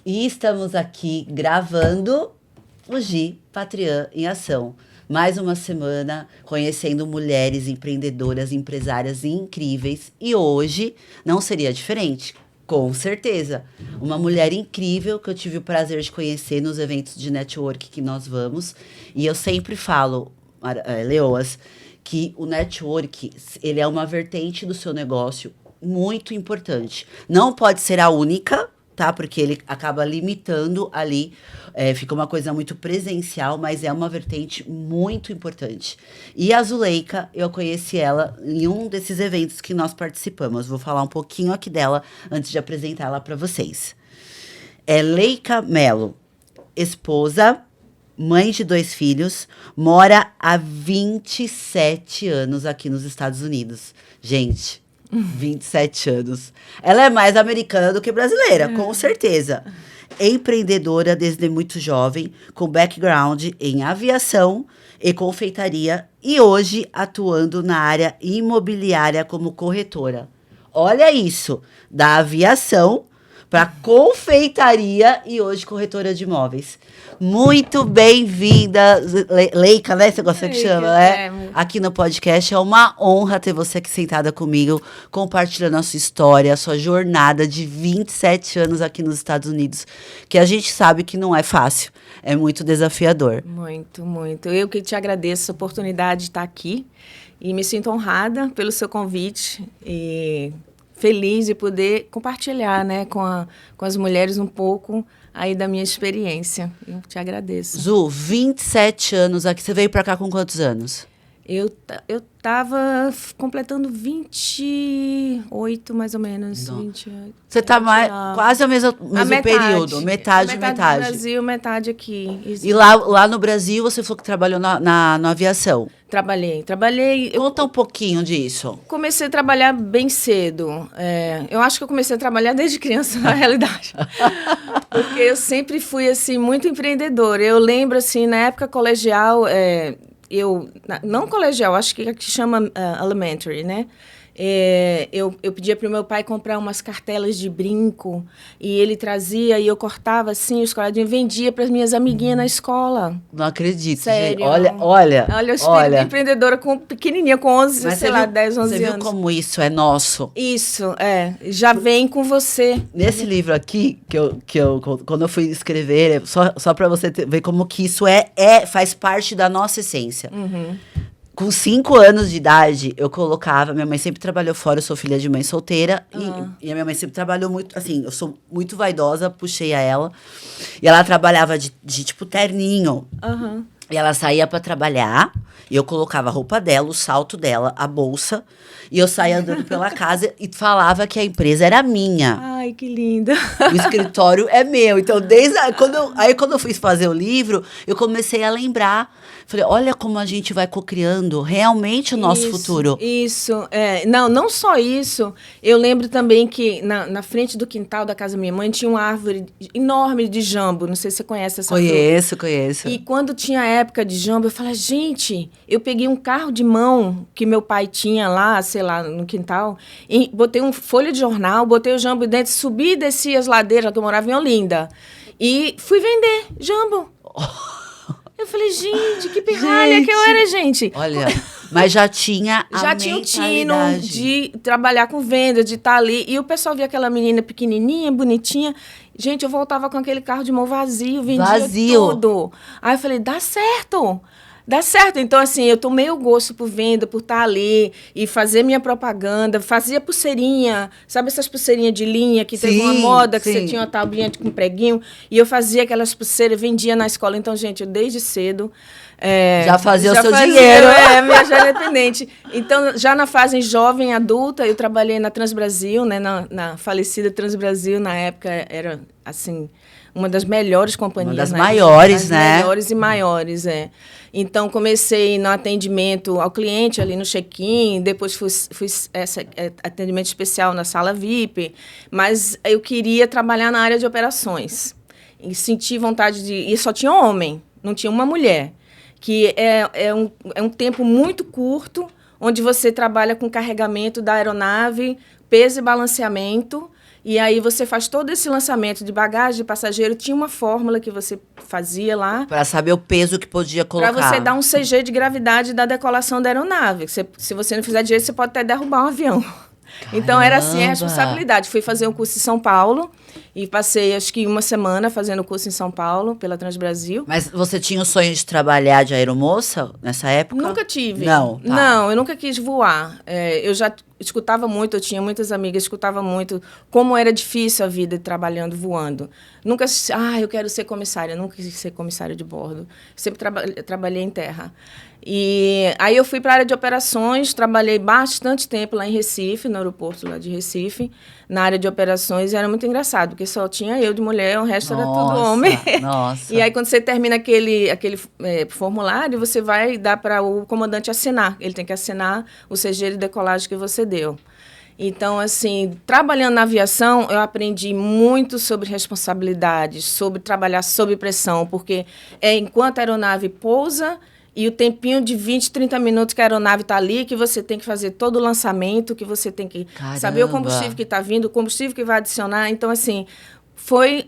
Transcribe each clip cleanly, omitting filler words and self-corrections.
E estamos aqui gravando o Gi Patrian em Ação. Mais uma semana conhecendo mulheres empreendedoras, empresárias incríveis. E hoje não seria diferente, com certeza. Uma mulher incrível que eu tive o prazer de conhecer nos eventos de network que nós vamos. E eu sempre falo, Leoas, que o network ele é uma vertente do seu negócio muito importante. Não pode ser a única, tá? Porque ele acaba limitando ali, fica uma coisa muito presencial, mas é uma vertente muito importante. E a Zuleika, eu conheci ela em um desses eventos que nós participamos. Vou falar um pouquinho aqui dela antes de apresentá-la para vocês. É Leika Mello, esposa, mãe de 2 filhos, mora há 27 anos aqui nos Estados Unidos. Gente, 27 anos. Ela é mais americana do que brasileira, com certeza. Empreendedora desde muito jovem, com background em aviação e confeitaria e hoje atuando na área imobiliária como corretora. Olha isso, da aviação para confeitaria e hoje corretora de imóveis. Muito bem-vinda, Leika, né? Você gosta que chama, né? Aqui no podcast. É uma honra ter você aqui sentada comigo, compartilhando a sua história, a sua jornada de 27 anos aqui nos Estados Unidos, que a gente sabe que não é fácil, é muito desafiador. Muito, muito. Eu que te agradeço a oportunidade de estar aqui e me sinto honrada pelo seu convite e feliz de poder compartilhar, né, com as mulheres um pouco aí da minha experiência. Eu te agradeço. Zu, 27 anos aqui. Você veio para cá com quantos anos? Eu estava completando 28, mais ou menos. 28, você está quase ao mesmo período. Metade. No Brasil, metade aqui. Isso. E lá no Brasil, você falou que trabalhou na aviação. Trabalhei. Conta um pouquinho disso. Comecei a trabalhar bem cedo. Eu acho que eu comecei a trabalhar desde criança, na realidade. Porque eu sempre fui, assim, muito empreendedora. Eu lembro, assim, na época colegial, não colegial, acho que chama elementary, né? Eu pedia para o meu pai comprar umas cartelas de brinco e ele trazia e eu cortava assim os quadradinhos e vendia para as minhas amiguinhas na escola. Não acredito. Sério. Gente. Olha o espírito empreendedora pequenininha, com 11, mas sei lá, 10, 11 anos. Você viu como isso é nosso? Isso, já vem com você. Nesse livro aqui, quando eu fui escrever, só para você ver como que isso faz parte da nossa essência. Uhum. Com 5 anos de idade, eu colocava... Minha mãe sempre trabalhou fora, eu sou filha de mãe solteira. E a minha mãe sempre trabalhou muito... Assim, eu sou muito vaidosa, puxei a ela. E ela trabalhava de tipo, terninho. Uhum. E ela saía para trabalhar, e eu colocava a roupa dela, o salto dela, a bolsa, e eu saía andando pela casa e falava que a empresa era minha. Ai, que linda. O escritório é meu. Então, quando eu fui fazer o livro, eu comecei a lembrar. Falei, olha como a gente vai cocriando realmente o nosso futuro. Isso. Não só isso. Eu lembro também que na frente do quintal da casa da minha mãe tinha uma árvore enorme de jambo. Não sei se você conhece essa Conheço. E quando tinha época de jambo, eu falei, gente, eu peguei um carro de mão que meu pai tinha lá, sei lá, no quintal, e botei uma folha de jornal, botei o jambo dentro, subi e desci as ladeiras, que eu morava em Olinda, e fui vender jambo. Eu falei, gente, que pirralha que eu era, gente. Olha, mas já tinha a já tinha o tino mentalidade de trabalhar com venda, de estar ali. E o pessoal via aquela menina pequenininha, bonitinha. Gente, eu voltava com aquele carro de mão vazio, vendia tudo. Aí eu falei, dá certo. Então, assim, eu tomei o gosto por venda, por estar ali e fazer minha propaganda. Fazia pulseirinha, sabe essas pulseirinhas de linha que teve uma moda que você tinha uma tabuinha com preguinho? E eu fazia aquelas pulseiras, vendia na escola. Então, gente, eu desde cedo... já fazia o seu dinheiro. Minha já independente. Então, já na fase jovem, adulta, eu trabalhei na Transbrasil, né, na falecida Transbrasil. Na época, era, assim, uma das melhores companhias. Uma das maiores, né? Melhores e maiores, Então, comecei no atendimento ao cliente, ali no check-in. Depois, fui atendimento especial na sala VIP. Mas eu queria trabalhar na área de operações. E senti vontade de... E só tinha homem, não tinha uma mulher. Que é um tempo muito curto, onde você trabalha com carregamento da aeronave, peso e balanceamento, E aí você faz todo esse lançamento de bagagem, de passageiro. Tinha uma fórmula que você fazia lá. Para saber o peso que podia colocar. Para você dar um CG de gravidade da decolação da aeronave. Se você não fizer direito, você pode até derrubar um avião. Caramba. Então, era assim a responsabilidade. Fui fazer um curso em São Paulo e passei, acho que 1 semana fazendo curso em São Paulo, pela Transbrasil. Mas você tinha o sonho de trabalhar de aeromoça nessa época? Nunca tive. Não, tá. Não, eu nunca quis voar. Eu já escutava muito, eu tinha muitas amigas, escutava muito como era difícil a vida trabalhando, voando. Nunca, eu quero ser comissária, nunca quis ser comissária de bordo. Sempre trabalhei em terra. E aí eu fui para a área de operações, trabalhei bastante tempo lá em Recife, no aeroporto lá de Recife, na área de operações, e era muito engraçado, porque só tinha eu de mulher, o resto era tudo homem. Nossa. E aí quando você termina aquele formulário, você vai dar para o comandante assinar. Ele tem que assinar o CG de decolagem que você deu. Então, assim, trabalhando na aviação, eu aprendi muito sobre responsabilidade, sobre trabalhar sob pressão, porque enquanto a aeronave pousa, e o tempinho de 20, 30 minutos que a aeronave está ali, que você tem que fazer todo o lançamento, que você tem que saber o combustível que está vindo, o combustível que vai adicionar. Então, assim,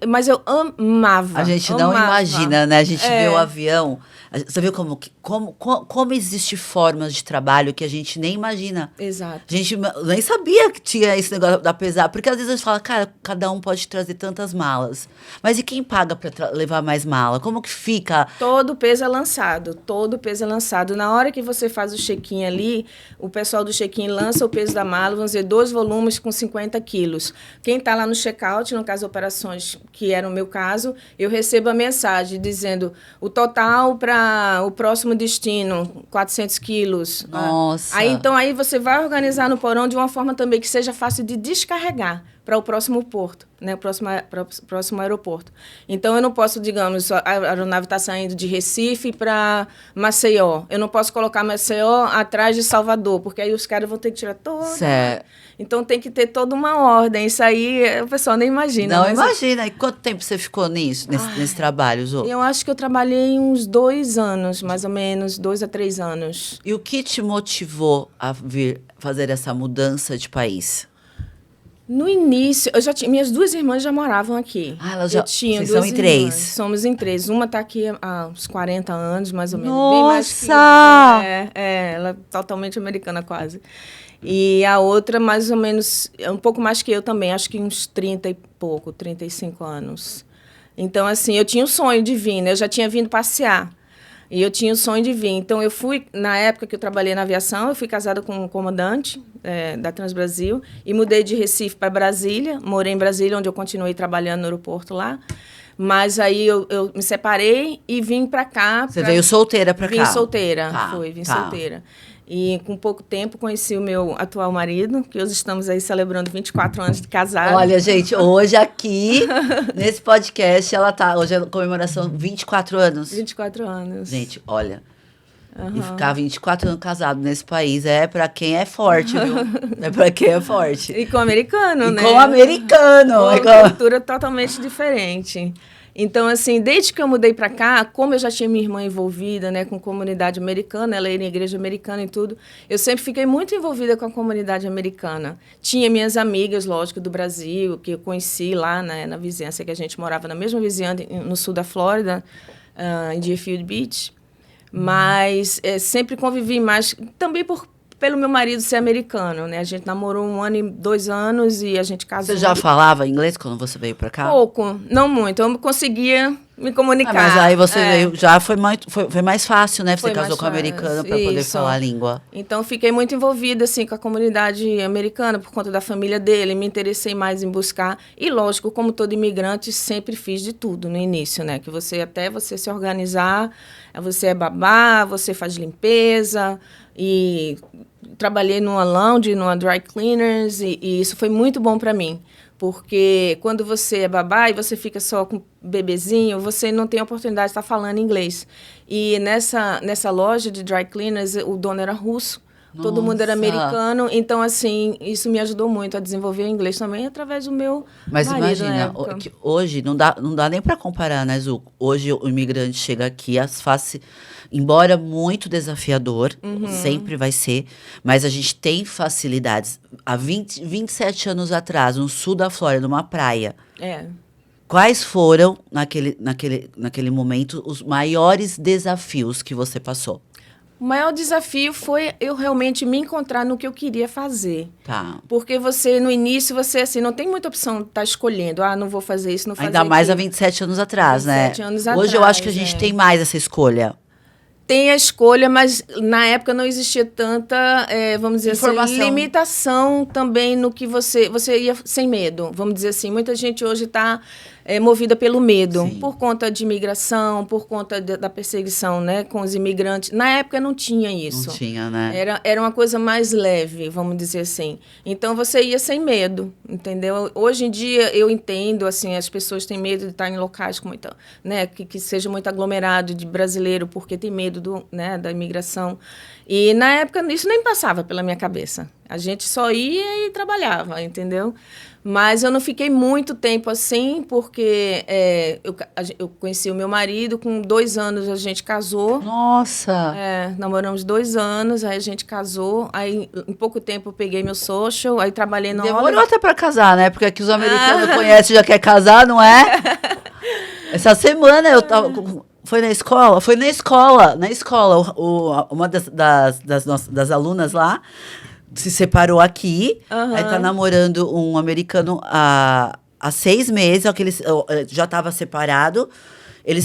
mas eu amava. A gente não imagina, né? A gente vê o avião. Você viu como existe formas de trabalho que a gente nem imagina. Exato. A gente nem sabia que tinha esse negócio da pesar. Porque às vezes a gente fala, cara, cada um pode trazer tantas malas. Mas e quem paga para levar mais mala? Como que fica? Todo o peso é lançado. Todo o peso é lançado. Na hora que você faz o check-in ali, o pessoal do check-in lança o peso da mala, vamos dizer, 2 volumes com 50 quilos. Quem está lá no check-out, no caso operações, que era o meu caso, eu recebo a mensagem dizendo o total para o próximo destino, 400 quilos. Nossa! Aí você vai organizar no porão de uma forma também que seja fácil de descarregar para o próximo porto, né? Próximo aeroporto. Então, eu não posso, digamos, a aeronave está saindo de Recife para Maceió. Eu não posso colocar Maceió atrás de Salvador, porque aí os caras vão ter que tirar toda... Certo. Então, tem que ter toda uma ordem. Isso aí, o pessoal nem imagina. Não imagina. E quanto tempo você ficou nesse trabalho, Zô? Eu acho que eu trabalhei uns 2 anos, mais ou menos, 2 a 3 anos. E o que te motivou a vir fazer essa mudança de país? No início, eu já tinha, minhas 2 irmãs já moravam aqui. Elas já vocês são em 3? Somos em 3. Uma está aqui há uns 40 anos, mais ou menos. Nossa! Bem mais que ela é totalmente americana quase. E a outra, mais ou menos, um pouco mais que eu também, acho que uns 30 e pouco, 35 anos. Então, assim, eu tinha o sonho de vir, né? Eu já tinha vindo passear. E eu tinha o sonho de vir. Então, eu fui, na época que eu trabalhei na aviação, eu fui casada com um comandante da Transbrasil e mudei de Recife para Brasília. Morei em Brasília, onde eu continuei trabalhando no aeroporto lá. Mas aí eu me separei e vim para cá. Você veio solteira para cá? Vim solteira, vim tá. solteira. E com pouco tempo conheci o meu atual marido, que hoje estamos aí celebrando 24 anos de casado. Olha, gente, hoje aqui, nesse podcast, hoje é a comemoração 24 anos. 24 anos. Gente, olha, e ficar 24 anos casado nesse país é pra quem é forte, viu? É pra quem é forte. E com americano, né? Com americano. Uma cultura totalmente diferente. Então, assim, desde que eu mudei para cá, como eu já tinha minha irmã envolvida, né, com comunidade americana, ela ia na igreja americana e tudo, eu sempre fiquei muito envolvida com a comunidade americana. Tinha minhas amigas, lógico, do Brasil, que eu conheci lá, né, na vizinhança, que a gente morava na mesma vizinhança, no sul da Flórida, em Deerfield Beach. Mas sempre convivi mais, também pelo meu marido ser americano, né? A gente namorou 1 ano e 2 anos e a gente casou. Você já falava inglês quando você veio pra cá? Pouco, não muito. Eu conseguia me comunicar. Mas aí você veio, já foi mais fácil, né? Você Foi casou com um americano para poder falar a língua. Então, fiquei muito envolvida, assim, com a comunidade americana por conta da família dele. Me interessei mais em buscar. E, lógico, como todo imigrante, sempre fiz de tudo no início, né? Que até você se organizar, você é babá, você faz limpeza e... Trabalhei numa lounge, numa dry cleaners, e isso foi muito bom para mim. Porque quando você é babá e você fica só com bebezinho, você não tem a oportunidade de estar falando inglês. E nessa loja de dry cleaners, o dono era russo, todo mundo era Nossa. americano. Então, assim, isso me ajudou muito a desenvolver o inglês também através do meu Mas marido na imagina, época. que hoje não dá nem para comparar, né, Zu? Hoje o imigrante chega aqui, embora muito desafiador, sempre vai ser, mas a gente tem facilidades. Há 27 anos atrás, no sul da Flórida, numa praia, É. quais foram, naquele momento, os maiores desafios que você passou? O maior desafio foi eu realmente me encontrar no que eu queria fazer. Tá. Porque você, no início, você, assim, não tem muita opção de estar escolhendo. Ah, não vou fazer isso, não fazer Ainda mais há aquilo. 27 anos atrás, 27 né? anos Hoje eu acho que a atrás, gente é. tem mais essa escolha. Tem a escolha, mas na época não existia tanta, vamos dizer Informação. assim, limitação também no que você ia sem medo, vamos dizer assim. Muita gente hoje está movida pelo medo, Sim. por conta de imigração, por conta da perseguição, né, com os imigrantes. Na época não tinha isso. Não tinha, né? Era uma coisa mais leve, vamos dizer assim. Então, você ia sem medo, entendeu? Hoje em dia, eu entendo, assim, as pessoas têm medo de estar em locais com muita, né, que seja muito aglomerado de brasileiro, porque tem medo da imigração. E, na época, isso nem passava pela minha cabeça. A gente só ia e trabalhava, entendeu? Mas eu não fiquei muito tempo assim, porque eu conheci o meu marido, com 2 anos a gente casou. Nossa! Namoramos 2 anos, aí a gente casou, aí em pouco tempo eu peguei meu social, aí trabalhei na Demorou até pra casar, né? Porque aqui os americanos conhecem e já quer casar, não é? Essa semana eu tava... Foi na escola? Foi na escola. Na escola. Uma das alunas lá se separou aqui. Aí tá namorando um americano há 6 meses. Ó, que ele já estava separado. Ele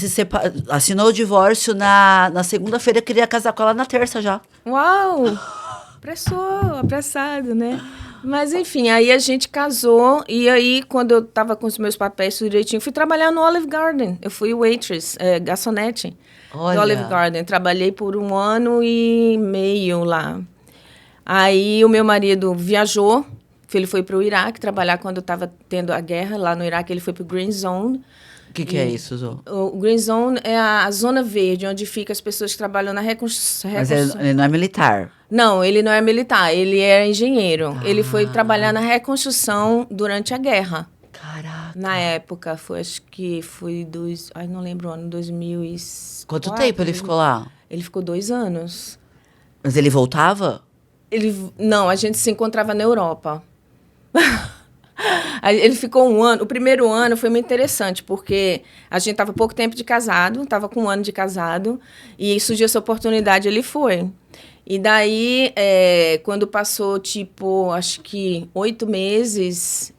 assinou o divórcio na segunda-feira. Queria casar com ela na terça já. Uau! Apressado, né? Mas, enfim, aí a gente casou. E aí, quando eu tava com os meus papéis tudo direitinho, fui trabalhar no Olive Garden. Eu fui waitress, garçonete do Olive Garden. Trabalhei por 1 ano e meio lá. Aí, o meu marido viajou. Ele foi para o Iraque trabalhar quando estava tendo a guerra. Lá no Iraque, ele foi para o Green Zone. O que é isso, Zô? O Green Zone é a zona verde, onde ficam as pessoas que trabalham na reconstrução. Mas ele não é militar. Não, ele não é militar, ele é engenheiro. Ele foi trabalhar na reconstrução durante a guerra. Caraca. Na época, acho que foi não lembro o ano, 2004. Quanto tempo ele ficou lá? Ele ficou 2 anos. Mas ele voltava? Não, a gente se encontrava na Europa. Ele ficou 1 ano. O primeiro ano foi muito interessante, porque a gente estava pouco tempo de casado, estava com 1 ano de casado, e surgiu essa oportunidade, ele foi. E daí, quando passou, acho que 8 meses,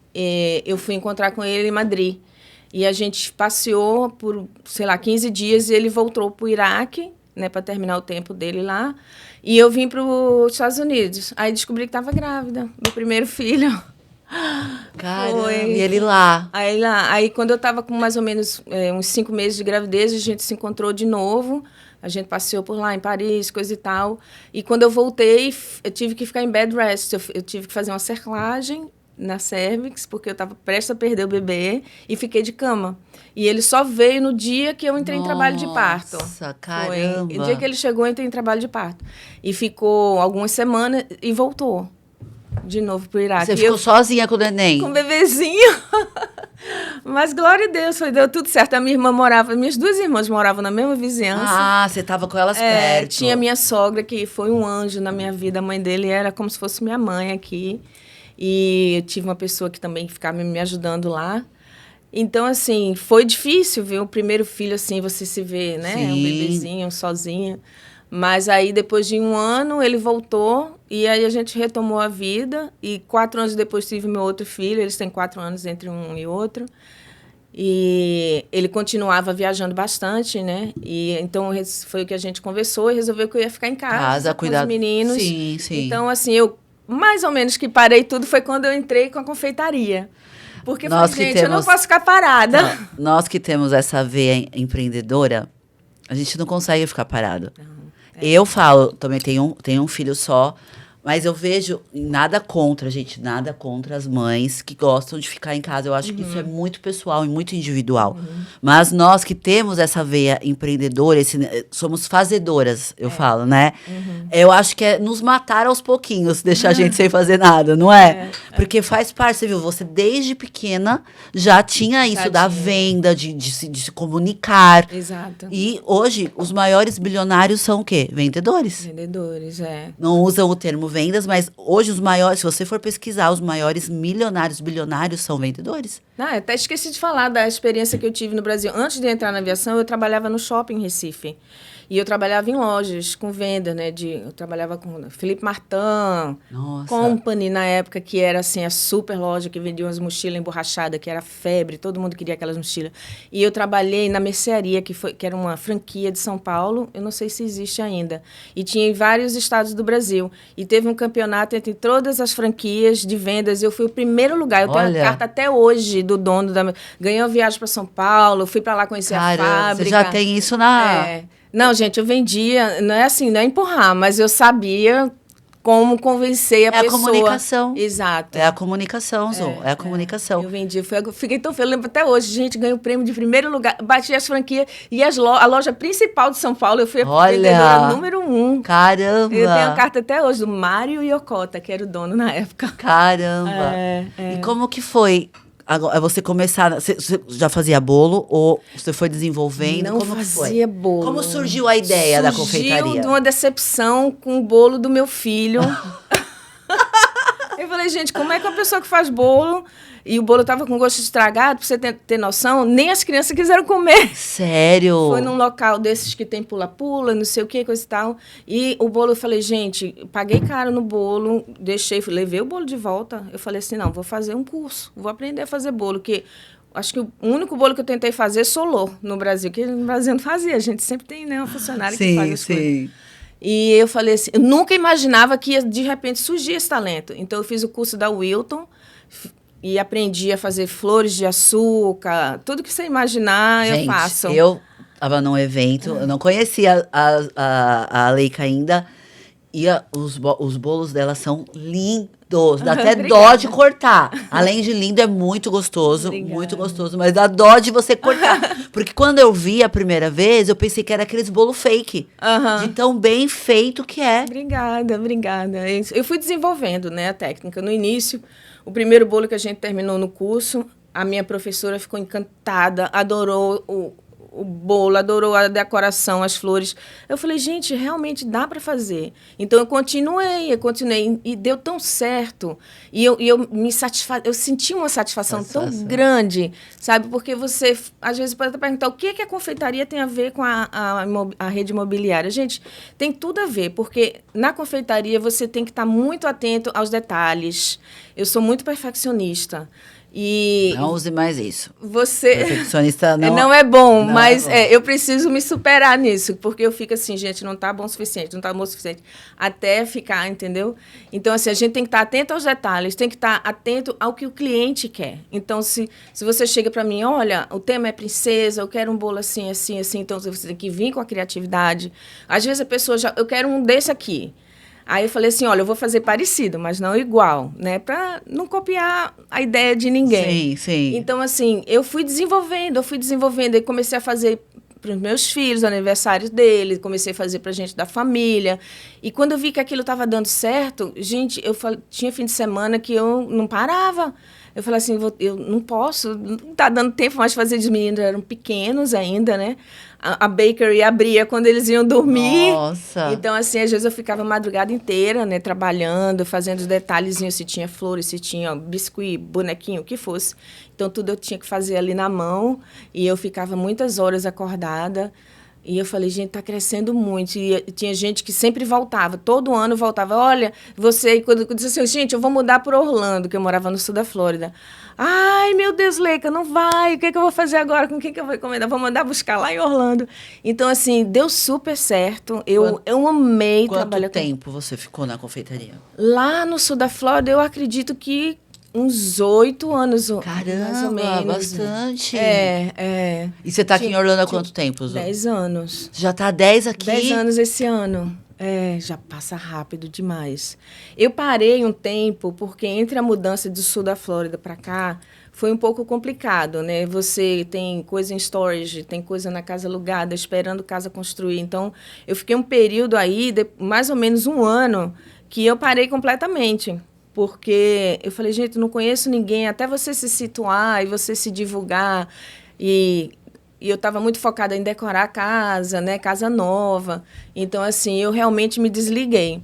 eu fui encontrar com ele em Madrid. E a gente passeou por, 15 dias, e ele voltou para o Iraque, né, para terminar o tempo dele lá. E eu vim para os Estados Unidos. Aí descobri que estava grávida, do primeiro filho. Caramba, e ele lá? Aí quando eu estava com mais ou menos uns 5 meses de gravidez, a gente se encontrou de novo. A gente passeou por lá em Paris, coisa e tal. E quando eu voltei, eu tive que ficar em bed rest. Eu tive que fazer uma cerclagem na cervix, porque eu estava prestes a perder o bebê, e fiquei de cama. E ele só veio no dia que eu entrei em trabalho de parto. Nossa, caramba! No dia que ele chegou, eu entrei em trabalho de parto. E ficou algumas semanas e voltou de novo pro Iraque. Você ficou sozinha com o neném? Com o bebezinho. Mas, glória a Deus, deu tudo certo. Minhas 2 irmãs moravam na mesma vizinhança. Ah, você estava com elas perto. Tinha minha sogra, que foi um anjo na minha vida. A mãe dele era como se fosse minha mãe aqui. E eu tive uma pessoa que também ficava me ajudando lá. Então, assim, foi difícil ver o primeiro filho, assim, você se vê, né? Sim. Um bebezinho, sozinho. Mas aí, depois de 1 ano, ele voltou e aí a gente retomou a vida. E 4 anos depois tive meu outro filho. Eles têm 4 anos entre um e outro. E ele continuava viajando bastante, né? E então foi o que a gente conversou e resolveu que eu ia ficar em casa com os meninos. Sim, sim. Então, assim, eu mais ou menos que parei tudo foi quando eu entrei com a confeitaria. Porque eu falei, gente, eu não posso ficar parada. Não, nós que temos essa veia empreendedora, a gente não consegue ficar parado. Eu falo, também tenho um filho só, Mas eu vejo nada contra, gente, nada contra as mães que gostam de ficar em casa. Eu acho que isso é muito pessoal e muito individual. Mas nós que temos essa veia empreendedora, somos fazedoras, eu falo, né? Eu acho que é nos matar aos pouquinhos, deixar a gente sem fazer nada, não é? Porque faz parte, você viu, você desde pequena já tinha isso da venda, de se comunicar. Exato. E hoje, os maiores bilionários são o quê? Vendedores. Vendedores, Não usam o termo vendas, mas hoje os maiores, se você for pesquisar, os maiores milionários, bilionários são vendedores. Eu até esqueci de falar da experiência que eu tive no Brasil. Antes de entrar na aviação, eu trabalhava no shopping em Recife. E eu trabalhava em lojas com venda, né? Eu trabalhava com Philippe Martin, Company, na época, que era assim, a super loja que vendia umas mochilas emborrachadas, que era febre, todo mundo queria aquelas mochilas. E eu trabalhei na Mercearia, que era uma franquia de São Paulo, eu não sei se existe ainda. E tinha em vários estados do Brasil. E teve um campeonato entre todas as franquias de vendas. Eu fui o primeiro lugar. Eu tenho a carta até hoje do dono da... Ganhei uma viagem para São Paulo, fui para lá conhecer a fábrica. Você já tem isso na... Não, gente, eu vendia, não é assim, não é empurrar, mas eu sabia como convencer a pessoa. É a comunicação. Exato. É a comunicação, Zô. É a comunicação. Eu vendi, fiquei tão feliz, lembro até hoje, gente, ganhei o prêmio de primeiro lugar, bati as franquias e a loja principal de São Paulo, eu fui a vendedora número 1. Caramba! Eu tenho a carta até hoje, do Mário Iocota, que era o dono na época. Caramba! E como que foi... Agora, você começar... Você já fazia bolo ou você foi desenvolvendo? Não como fazia foi? bolo. Como surgiu a ideia da confeitaria? Surgiu de uma decepção com o bolo do meu filho. Eu falei, gente, como é que uma pessoa que faz bolo... E o bolo tava com gosto estragado, pra você ter noção, nem as crianças quiseram comer. Sério? Foi num local desses que tem pula-pula, não sei o que, coisa e tal. E o bolo, eu falei, gente, paguei caro no bolo, levei o bolo de volta. Eu falei assim, não, vou fazer um curso, vou aprender a fazer bolo, que acho que o único bolo que eu tentei fazer solou no Brasil, que no Brasil não fazia, a gente sempre tem, né, uma funcionária que faz as coisas. E eu falei assim, eu nunca imaginava que ia, de repente, surgir esse talento. Então, eu fiz o curso da Wilton, e aprendi a fazer flores de açúcar, tudo que você imaginar, eu faço. Eu estava num evento, eu não conhecia a Leica ainda, e os bolos dela são lindos, dá até dó de cortar. Além de lindo, é muito gostoso, mas dá dó de você cortar. Porque quando eu vi a primeira vez, eu pensei que era aqueles bolo fake, de tão bem feito que é. Obrigada. Eu fui desenvolvendo, né, a técnica. No início, o primeiro bolo que a gente terminou no curso, a minha professora ficou encantada, adorou o bolo, adorou a decoração, as flores. Eu falei, gente, realmente dá para fazer. Então, eu continuei e deu tão certo. E eu senti uma satisfação tão grande, sabe? Porque você, às vezes, pode perguntar o que a confeitaria tem a ver com a rede imobiliária. Gente, tem tudo a ver, porque na confeitaria você tem que estar muito atento aos detalhes. Eu sou muito perfeccionista. E não use mais isso. Perfeccionista não é bom, mas eu preciso me superar nisso, porque eu fico assim, gente, não tá bom o suficiente, até ficar, entendeu? Então, assim, a gente tem que estar atento aos detalhes, tem que estar atento ao que o cliente quer. Então, se você chega para mim, olha, o tema é princesa, eu quero um bolo assim, então você tem que vir com a criatividade. Às vezes a pessoa eu quero um desse aqui. Aí eu falei assim, olha, eu vou fazer parecido, mas não igual, né? Para não copiar a ideia de ninguém. Sim. Então, assim, eu fui desenvolvendo e comecei a fazer para os meus filhos, aniversários deles, comecei a fazer para gente da família. E quando eu vi que aquilo estava dando certo, gente, tinha fim de semana que eu não parava. Eu falei assim, eu não posso, não está dando tempo mais de fazer, os meninos eram pequenos ainda, né? A bakery abria quando eles iam dormir. Nossa! Então, assim, às vezes eu ficava a madrugada inteira, né? Trabalhando, fazendo os detalhezinhos, se tinha flores, se tinha biscuit, bonequinho, o que fosse. Então, tudo eu tinha que fazer ali na mão. E eu ficava muitas horas acordada. E eu falei, gente, está crescendo muito. E tinha gente que sempre voltava, todo ano voltava. Olha, você... Quando eu disse assim, gente, eu vou mudar para Orlando, que eu morava no sul da Flórida. Ai, meu Deus, Leica, não vai. O que eu vou fazer agora? Com quem que eu vou encomendar? Vou mandar buscar lá em Orlando. Então, assim, deu super certo. Eu amei trabalhar com... Quanto tempo você ficou na confeitaria? Lá no sul da Flórida, eu acredito que uns 8 anos, caramba, mais ou menos. Bastante. É. E você está aqui em Orlando há quanto tempo, Zô? 10 anos. Já está há 10 aqui? 10 anos esse ano. Já passa rápido demais. Eu parei um tempo, porque entre a mudança do sul da Flórida para cá, foi um pouco complicado, né? Você tem coisa em storage, tem coisa na casa alugada, esperando casa construir. Então, eu fiquei um período aí, mais ou menos um ano, que eu parei completamente. Porque eu falei, gente, não conheço ninguém, até você se situar e você se divulgar. E eu estava muito focada em decorar a casa, né? Casa nova. Então, assim, eu realmente me desliguei.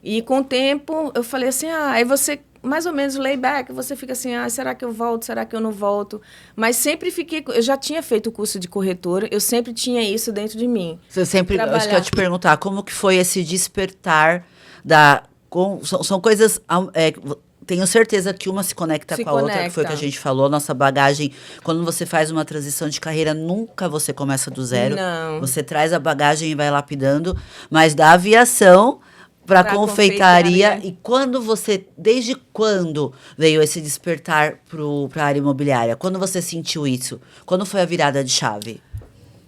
E com o tempo, eu falei assim, aí você, mais ou menos, layback, você fica assim, será que eu volto? Será que eu não volto? Mas sempre fiquei, eu já tinha feito o curso de corretora, eu sempre tinha isso dentro de mim. Você sempre, acho que eu ia te perguntar, como que foi esse despertar são coisas... tenho certeza que uma se conecta com a outra, que foi o que a gente falou, nossa bagagem. Quando você faz uma transição de carreira, nunca você começa do zero. Não. Você traz a bagagem e vai lapidando. Mas da aviação para confeitaria. E desde quando veio esse despertar para a área imobiliária? Quando você sentiu isso? Quando foi a virada de chave?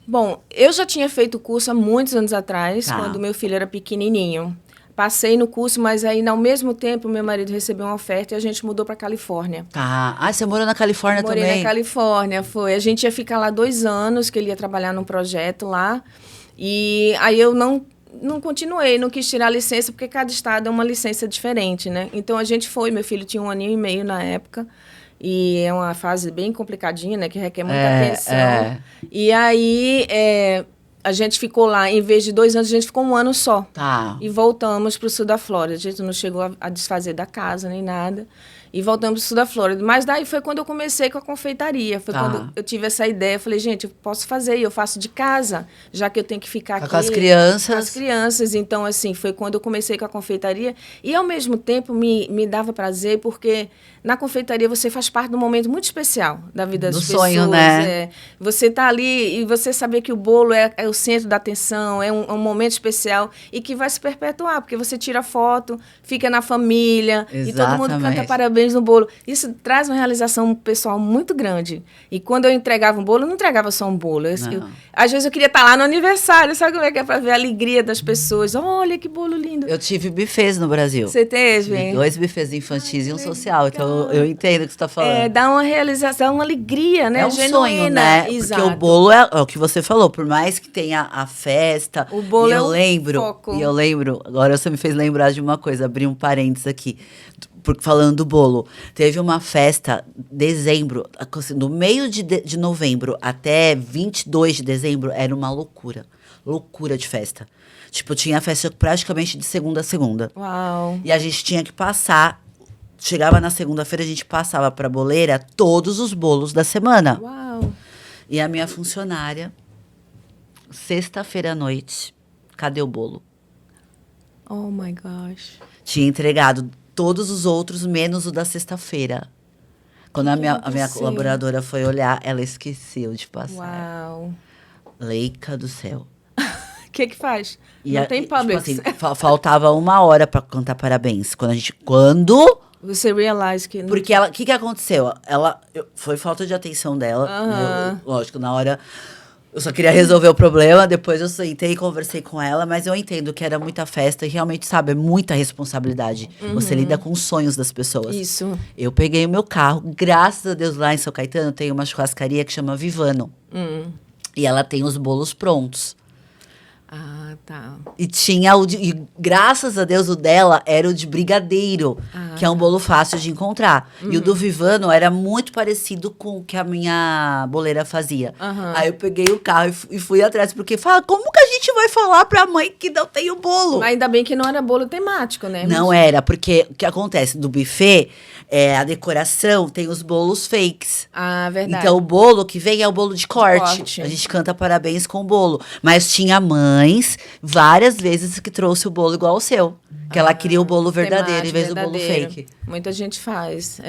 Bom, eu já tinha feito o curso há muitos anos atrás, quando meu filho era pequenininho. Passei no curso, mas aí, ao mesmo tempo, meu marido recebeu uma oferta e a gente mudou para Califórnia. Tá. Você morou na Califórnia também? Morei na Califórnia, foi. A gente ia ficar lá 2 anos, que ele ia trabalhar num projeto lá. E aí eu não continuei, não quis tirar a licença, porque cada estado é uma licença diferente, né? Então a gente foi, meu filho tinha 1 aninho e meio na época. E é uma fase bem complicadinha, né? Que requer muita atenção. E aí... a gente ficou lá, em vez de 2 anos, a gente ficou 1 ano só. Tá. E voltamos para o sul da Flórida. A gente não chegou a desfazer da casa, nem nada. E voltamos para o sul da Flórida. Mas daí foi quando eu comecei com a confeitaria. Foi quando eu tive essa ideia. Eu falei, gente, eu posso fazer. E eu faço de casa, já que eu tenho que ficar aqui. Com as crianças. Com as crianças. Então, assim, foi quando eu comecei com a confeitaria. E, ao mesmo tempo, me dava prazer, porque na confeitaria você faz parte de um momento muito especial da vida das pessoas. Do sonho, né? Você tá ali e você saber que o bolo é o centro da atenção, é um momento especial e que vai se perpetuar, porque você tira foto, fica na família. Exatamente. E todo mundo canta parabéns no bolo. Isso traz uma realização pessoal muito grande. E quando eu entregava um bolo, eu não entregava só um bolo. Às vezes eu queria estar lá no aniversário, sabe como é que é? Para ver a alegria das pessoas. Olha que bolo lindo. Eu tive buffets no Brasil. Você teve? Tive 2 buffets infantis e um social. Então eu entendo o que você está falando. Dá uma realização, uma alegria, né? É um sonho, né? Exato. Porque o bolo é o que você falou. Por mais que tenha a festa. O bolo eu lembro. Foco. E eu lembro. Agora você me fez lembrar de uma coisa. Abri um parênteses aqui. Falando do bolo, teve uma festa dezembro, no meio de novembro até 22 de dezembro, era uma loucura de festa. Tipo, tinha festa praticamente de segunda a segunda. Uau. E a gente tinha que passar, chegava na segunda-feira, a gente passava pra boleira todos os bolos da semana. Uau. E a minha funcionária, sexta-feira à noite, cadê o bolo? Oh, my gosh. Tinha entregado todos os outros, menos o da sexta-feira. Quando a minha colaboradora foi olhar, ela esqueceu de passar. Uau. Leica do céu. O que faz? Não tem Publix. Tipo assim, faltava 1 hora pra cantar parabéns. Você realize que... Porque o que aconteceu? Foi falta de atenção dela. Lógico, na hora... Eu só queria resolver o problema, depois eu sentei e conversei com ela, mas eu entendo que era muita festa e realmente, sabe, é muita responsabilidade. Você lida com os sonhos das pessoas. Isso. Eu peguei o meu carro, graças a Deus, lá em São Caetano tem uma churrascaria que chama Vivano. E ela tem os bolos prontos. Ah, tá. E tinha e graças a Deus o dela era o de brigadeiro, que é um bolo fácil de encontrar. E o do Vivano era muito parecido com o que a minha boleira fazia. Aí eu peguei o carro e fui atrás, porque como que a gente vai falar pra mãe que não tem o bolo? Mas ainda bem que não era bolo temático, né? Não era, porque o que acontece do buffet, a decoração tem os bolos fakes. Ah, verdade. Então o bolo que vem é o bolo de corte. A gente canta parabéns com o bolo. Mas tinha mães várias vezes que trouxe o bolo igual ao seu. Que ela queria o bolo verdadeiro em vez do bolo fake. Muita gente faz,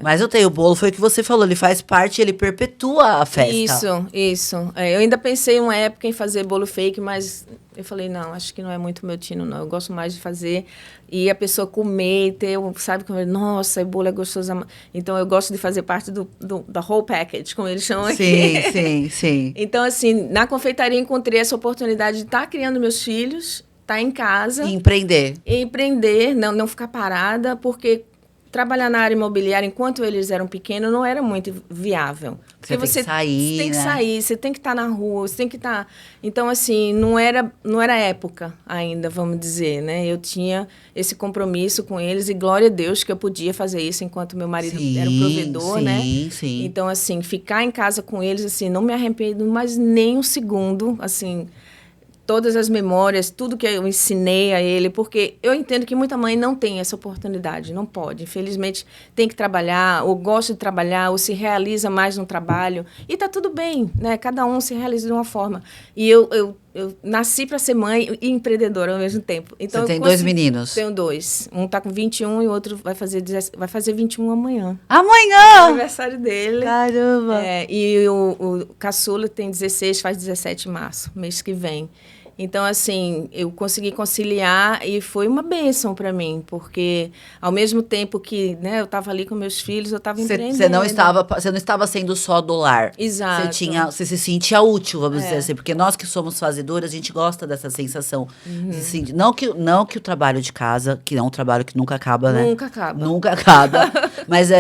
Mas eu tenho o bolo, foi o que você falou, ele faz parte, ele perpetua a festa. Isso. Eu ainda pensei uma época em fazer bolo fake, mas eu falei, não, acho que não é muito meu tino, não. Eu gosto mais de fazer e a pessoa comer, sabe, nossa, o bolo é gostoso. Então, eu gosto de fazer parte da whole package, como eles chamam aqui. Sim. Então, assim, na confeitaria encontrei essa oportunidade de estar criando meus filhos estar em casa. E empreender. Não ficar parada, porque trabalhar na área imobiliária enquanto eles eram pequenos não era muito viável. Porque Você tem que sair, você tem que né? sair, você tem que estar na rua, você tem que estar... Então, assim, não era época ainda, vamos dizer, né? Eu tinha esse compromisso com eles e glória a Deus que eu podia fazer isso enquanto meu marido era o provedor, né? Sim. Então, assim, ficar em casa com eles, assim, não me arrependo mais nem um segundo, assim... Todas as memórias, tudo que eu ensinei a ele, porque eu entendo que muita mãe não tem essa oportunidade, não pode. Infelizmente, tem que trabalhar, ou gosta de trabalhar, ou se realiza mais no trabalho. E está tudo bem, né? Cada um se realiza de uma forma. E eu nasci para ser mãe e empreendedora ao mesmo tempo. Então, você tem 2 meninos? Tenho 2. Um está com 21 e o outro vai fazer 21 amanhã. Amanhã! É aniversário dele. Caramba! E o caçula tem 16, faz 17 de março, mês que vem. Então, assim, eu consegui conciliar e foi uma bênção para mim, porque ao mesmo tempo que, né, eu estava ali com meus filhos, eu estava empreendendo. Você não estava sendo só do lar. Exato. Você se sentia útil, vamos dizer assim, porque nós que somos fazedoras, a gente gosta dessa sensação. Não que o trabalho de casa, que é um trabalho que nunca acaba, né? Nunca acaba. Nunca acaba. Mas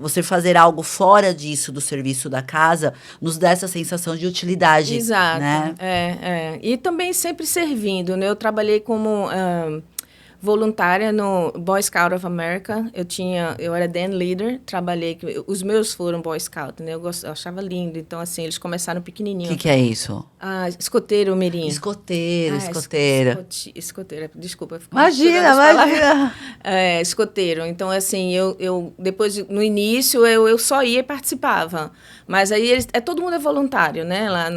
você fazer algo fora disso, do serviço da casa, nos dá essa sensação de utilidade. Exato. Né? E também sempre servindo, né? Eu trabalhei como voluntária no Boy Scout of America. Eu era den leader, trabalhei... Os meus foram Boy Scout, né? Eu achava lindo. Então, assim, eles começaram pequenininho. O que é isso? Escoteiro, Mirim. Escoteiro. Escoteiro, desculpa. Imagina. Escoteiro. Então, assim, depois, no início, eu só ia e participava. Mas aí, todo mundo é voluntário, né? Lá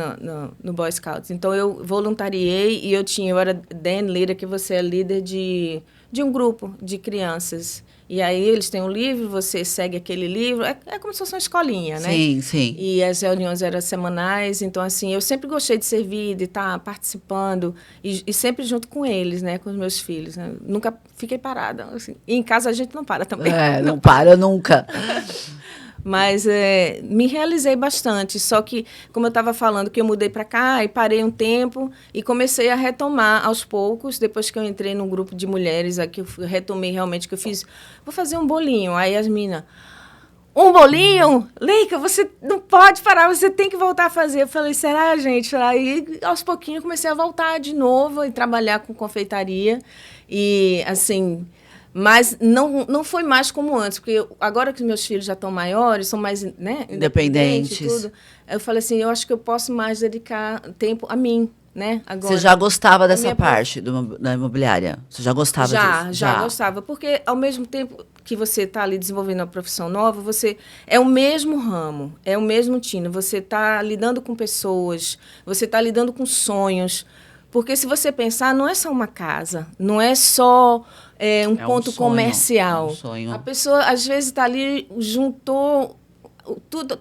no Boy Scouts. Então, eu voluntariei e eu era den leader, que você é líder de um grupo de crianças. E aí eles têm um livro, você segue aquele livro. É como se fosse uma escolinha, né? Sim. E as reuniões eram semanais. Então, assim, eu sempre gostei de servir, de estar participando. E sempre junto com eles, né? Com os meus filhos. Né? Nunca fiquei parada. Assim. E em casa a gente não para também. Não para nunca. Mas me realizei bastante. Só que, como eu estava falando, que eu mudei para cá e parei um tempo e comecei a retomar aos poucos. Depois que eu entrei num grupo de mulheres, aqui eu retomei realmente, que eu fiz, vou fazer um bolinho. Aí as meninas, um bolinho? Leica, você não pode parar, você tem que voltar a fazer. Eu falei, será, gente? Aí, aos pouquinhos, comecei a voltar de novo e trabalhar com confeitaria. E, assim... Mas não foi mais como antes, porque agora que os meus filhos já estão maiores, são mais, né, independentes e tudo, eu falei assim, eu acho que eu posso mais dedicar tempo a mim, né? Agora, você já gostava dessa parte da imobiliária? Você já gostava disso? Já gostava, porque ao mesmo tempo que você está ali desenvolvendo uma profissão nova, você é o mesmo ramo, é o mesmo tino, você está lidando com pessoas, você está lidando com sonhos, porque se você pensar, não é só uma casa, não é só... um ponto comercial. Um sonho. A pessoa, às vezes, está ali, juntou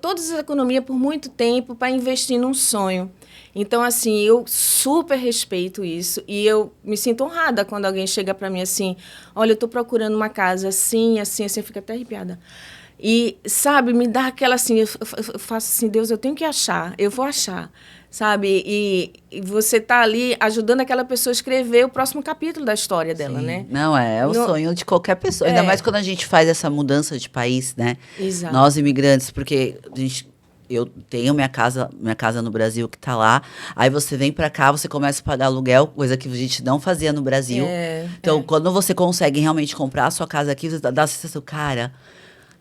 todas as economias por muito tempo para investir num sonho. Então, assim, eu super respeito isso e eu me sinto honrada quando alguém chega para mim assim, olha, eu estou procurando uma casa assim, assim, assim, eu fico até arrepiada. E, sabe, me dá aquela assim, eu faço assim, Deus, eu tenho que achar, eu vou achar. Sabe? E você tá ali ajudando aquela pessoa a escrever o próximo capítulo da história dela, né? Não, é o sonho de qualquer pessoa. Ainda mais quando a gente faz essa mudança de país, né? Exato. Nós, imigrantes, porque eu tenho minha casa no Brasil que tá lá. Aí você vem pra cá, você começa a pagar aluguel, coisa que a gente não fazia no Brasil. Então, quando você consegue realmente comprar a sua casa aqui, você dá a sensação, cara...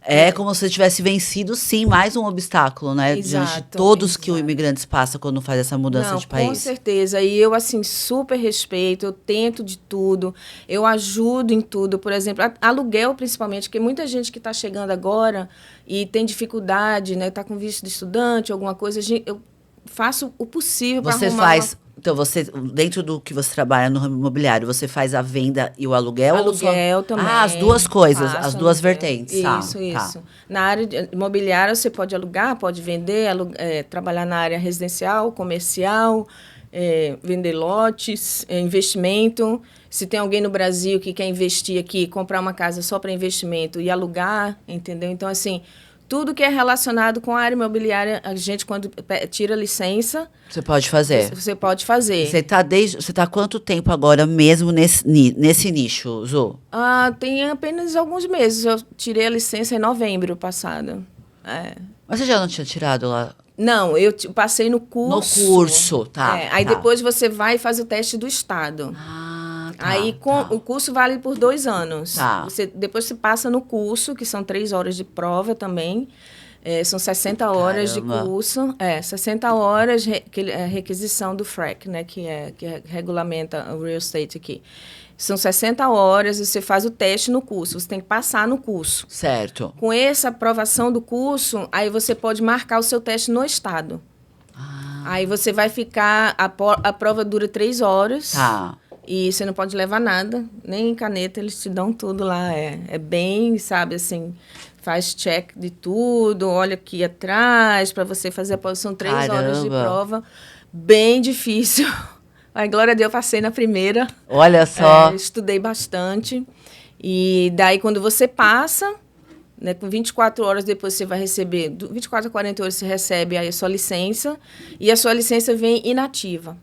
É como se você tivesse vencido, sim, mais um obstáculo, né? Exato, diante de todos que os imigrantes passam quando faz essa mudança de país. Com certeza. E eu, assim, super respeito, eu tento de tudo, eu ajudo em tudo. Por exemplo, aluguel, principalmente, porque muita gente que está chegando agora e tem dificuldade, né? Está com visto de estudante, alguma coisa, eu faço o possível para arrumar... Então, dentro do que você trabalha no ramo imobiliário, você faz a venda e o aluguel? Aluguel também. As duas coisas, as duas vertentes. Isso. Na área imobiliária, você pode alugar, pode vender, trabalhar na área residencial, comercial, vender lotes, investimento. Se tem alguém no Brasil que quer investir aqui, comprar uma casa só para investimento e alugar, entendeu? Então, assim... tudo que é relacionado com a área imobiliária, a gente, quando tira licença... Você pode fazer. Você pode fazer. Você tá há quanto tempo agora mesmo nesse nicho, Zu? Tem apenas alguns meses. Eu tirei a licença em novembro passado. Mas você já não tinha tirado lá? Não, eu passei no curso. No curso, tá. Aí tá. depois você vai e faz o teste do estado. Tá, Aí o curso vale por 2 anos. Tá. Depois você passa no curso, que são 3 horas de prova também. São 60 horas Caramba. de curso. 60 horas, requisição do FREC, né? Que regulamenta o real estate aqui. São 60 horas e você faz o teste no curso. Você tem que passar no curso. Certo. Com essa aprovação do curso, aí você pode marcar o seu teste no estado. Aí você vai ficar... A prova dura 3 horas. Tá. E você não pode levar nada, nem caneta, eles te dão tudo lá. É bem, sabe, assim, faz check de tudo, olha aqui atrás para você fazer a posição. 3 horas de prova, bem difícil. Ai, glória a Deus, eu passei na primeira. Olha só. Estudei bastante. E daí, quando você passa, né, com 24 horas depois você vai receber, 24 a 40 horas você recebe aí a sua licença, e a sua licença vem inativa.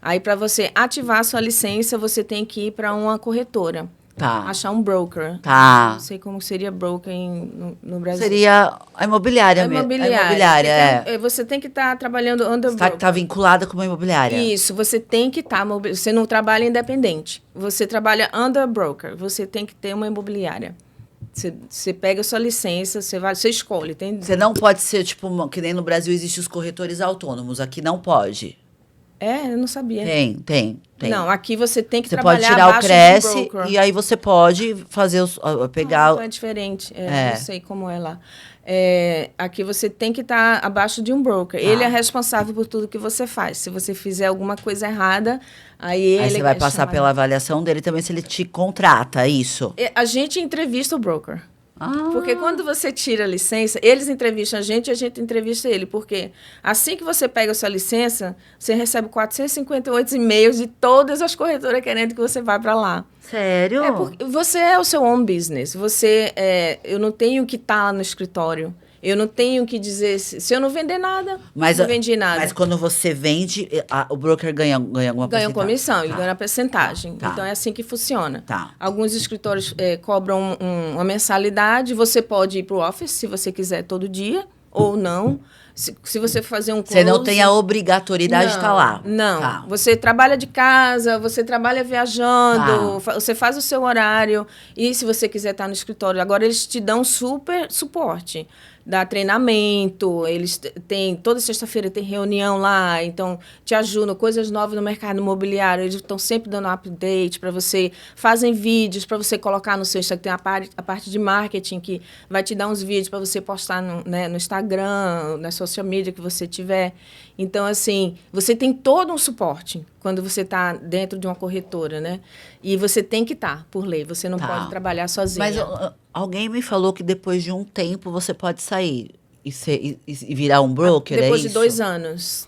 Aí, para você ativar a sua licença, você tem que ir para uma corretora. Tá. Achar um broker. Tá. Não sei como seria broker no Brasil. Seria a imobiliária mesmo. Você tem que estar trabalhando under broker. Tá vinculada com uma imobiliária. Isso, você tem que estar... Você não trabalha independente. Você trabalha under broker. Você tem que ter uma imobiliária. Você pega a sua licença, você escolhe. Você não pode ser, tipo, que nem no Brasil existem os corretores autônomos. Aqui não pode. Eu não sabia. Tem. Não, aqui você tem que você trabalhar pode tirar abaixo o Cresce do broker. E aí você pode fazer pegar... Então é diferente, não sei como é lá. Aqui você tem que estar abaixo de um broker. Ele é responsável por tudo que você faz. Se você fizer alguma coisa errada, aí você vai passar pela avaliação dele também se ele te contrata, isso? A gente entrevista o broker. Porque quando você tira a licença, eles entrevistam a gente entrevista ele. Porque assim que você pega a sua licença, você recebe 458 e-mails de todas as corretoras querendo que você vá para lá. Sério? Porque você é o seu own business. Eu não tenho que estar lá no escritório. Eu não tenho que dizer... Se eu não vender nada, não vendi nada. Mas quando você vende, o broker ganha alguma porcentagem? Ganha comissão, ele ganha porcentagem. Então, é assim que funciona. Alguns escritórios cobram uma mensalidade. Você pode ir para o office, se você quiser, todo dia, ou não. Se você fazer um close... Você não tem a obrigatoriedade de estar lá. Não. Você trabalha de casa, você trabalha viajando, você faz o seu horário. E se você quiser estar no escritório... Agora, eles te dão super suporte. Dá treinamento, eles têm... Toda sexta-feira tem reunião lá, então te ajudam, coisas novas no mercado imobiliário, eles estão sempre dando update para você, fazem vídeos para você colocar no seu Instagram, tem a parte de marketing que vai te dar uns vídeos para você postar no Instagram, na social media que você tiver. Então, assim, você tem todo um suporte quando você está dentro de uma corretora, né? E você tem que estar, por lei, você não pode trabalhar sozinha. Mas alguém me falou que depois de um tempo você pode sair e virar um broker, depois de 2 anos.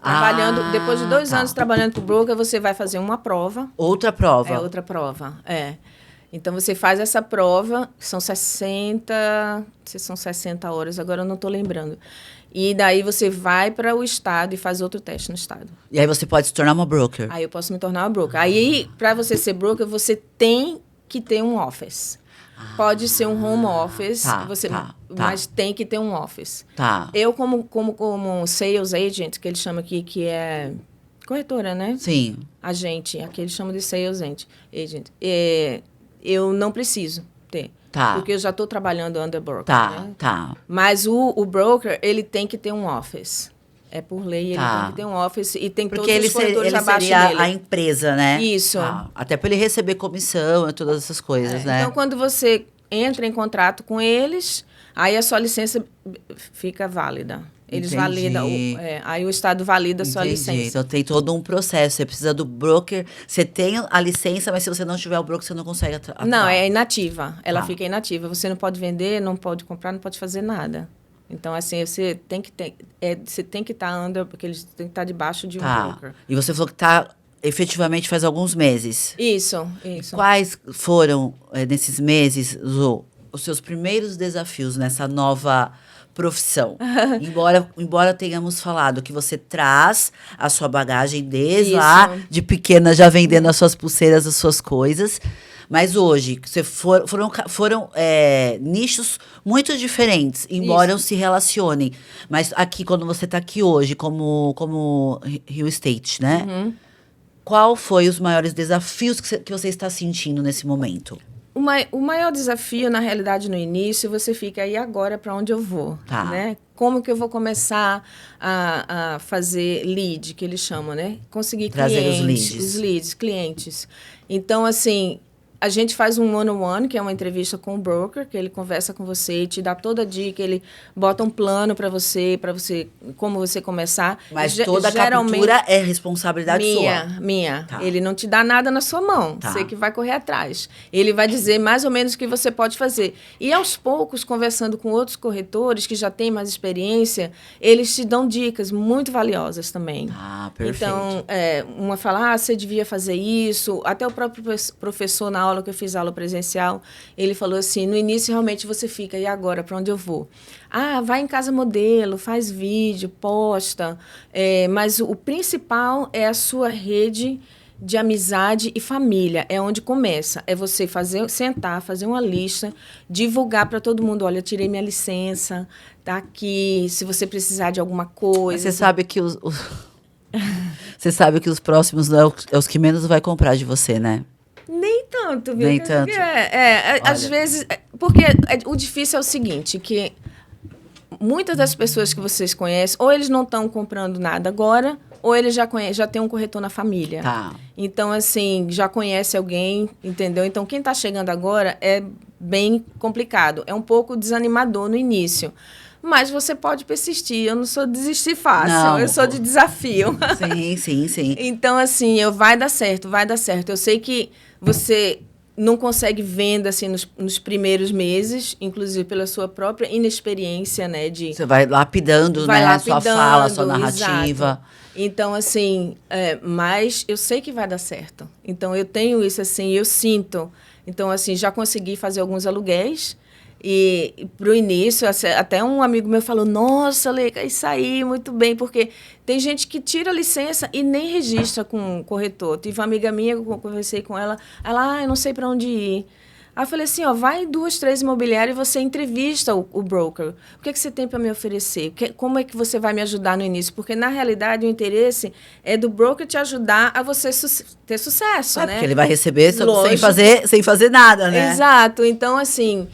Depois de 2 anos trabalhando para o broker, você vai fazer uma prova. Outra prova? Outra prova, Então, você faz essa prova, são 60 horas, agora eu não estou lembrando. E daí você vai para o estado e faz outro teste no estado. E aí você pode se tornar uma broker? Aí eu posso me tornar uma broker. Aí, para você ser broker, você tem que ter um office. Pode ser um home office, mas tem que ter um office. Eu, como sales agent, que eles chamam aqui, que é corretora, né? Sim. Agente, aqui eles chamam de sales agent. Eu não preciso ter. Porque eu já estou trabalhando under broker. Né? Mas o broker, ele tem que ter um office. É por lei, ele tem que ter um office e tem todos os corretores abaixo dele. Porque ele seria a empresa, né? Isso. Até para ele receber comissão e todas essas coisas, né? Então, quando você entra em contrato com eles, aí a sua licença fica válida. Eles validam, aí o Estado valida a sua licença. Então, tem todo um processo. Você precisa do broker. Você tem a licença, mas se você não tiver o broker, você não consegue atuar. Não, é inativa. Ela fica inativa. Você não pode vender, não pode comprar, não pode fazer nada. Então, assim, você tem que estar porque eles têm que estar debaixo de um broker. E você falou que está efetivamente faz alguns meses. Isso. Quais foram, nesses meses, os seus primeiros desafios nessa nova profissão. embora tenhamos falado que você traz a sua bagagem desde lá, de pequena, já vendendo as suas pulseiras, as suas coisas. Mas hoje, foram nichos muito diferentes, embora se relacionem. Mas aqui, quando você está aqui hoje, como Real Estate, né? Uhum. Qual foi os maiores desafios que você está sentindo nesse momento? O maior desafio, na realidade, no início, você fica aí agora para onde eu vou, né? Como que eu vou começar a fazer lead, que eles chamam, né? Conseguir trazer clientes, os leads, clientes. Então, assim, a gente faz um one-on-one, que é uma entrevista com o broker, que ele conversa com você, te dá toda a dica, ele bota um plano para você, como você começar. Mas toda a captura é responsabilidade sua? Minha. Tá. Ele não te dá nada na sua mão, você que vai correr atrás. Ele vai dizer mais ou menos o que você pode fazer. E aos poucos, conversando com outros corretores que já têm mais experiência, eles te dão dicas muito valiosas também. Perfeito. Então, uma fala, você devia fazer isso. Até o próprio professor, na aula que eu fiz aula presencial, ele falou assim, no início realmente você fica, e agora, para onde eu vou? Vai em casa modelo, faz vídeo, posta, mas o principal é a sua rede de amizade e família, é onde começa, é você sentar, fazer uma lista, divulgar para todo mundo, olha, tirei minha licença, tá aqui, se você precisar de alguma coisa. Mas você sabe que você sabe que os próximos não é os que menos vai comprar de você, né? Nem tanto, viu? Nem tanto. Às vezes, porque o difícil é o seguinte, que muitas das pessoas que vocês conhecem, ou eles não estão comprando nada agora, ou eles já tem um corretor na família. Tá. Então, assim, já conhece alguém, entendeu? Então, quem está chegando agora é bem complicado. É um pouco desanimador no início. Mas você pode persistir. Eu não sou de desistir fácil. Eu sou de desafio. Sim. Então, assim, vai dar certo, vai dar certo. Eu sei que você não consegue venda assim nos primeiros meses, inclusive pela sua própria inexperiência, né? Você vai lapidando, né? Sua fala, sua narrativa. Exato. Então, assim, mas eu sei que vai dar certo. Então, eu tenho isso, assim, eu sinto. Então, assim, já consegui fazer alguns aluguéis. E para o início, até um amigo meu falou, nossa, Leica, isso aí, muito bem, porque tem gente que tira a licença e nem registra com o corretor. Tive uma amiga minha, eu conversei com ela, eu não sei para onde ir. Aí eu falei assim, vai em 2, 3 imobiliárias e você entrevista o broker. O que é que você tem para me oferecer? Como é que você vai me ajudar no início? Porque, na realidade, o interesse é do broker te ajudar a você ter sucesso, né? Porque ele vai receber sem fazer nada, né? Exato. Então, assim,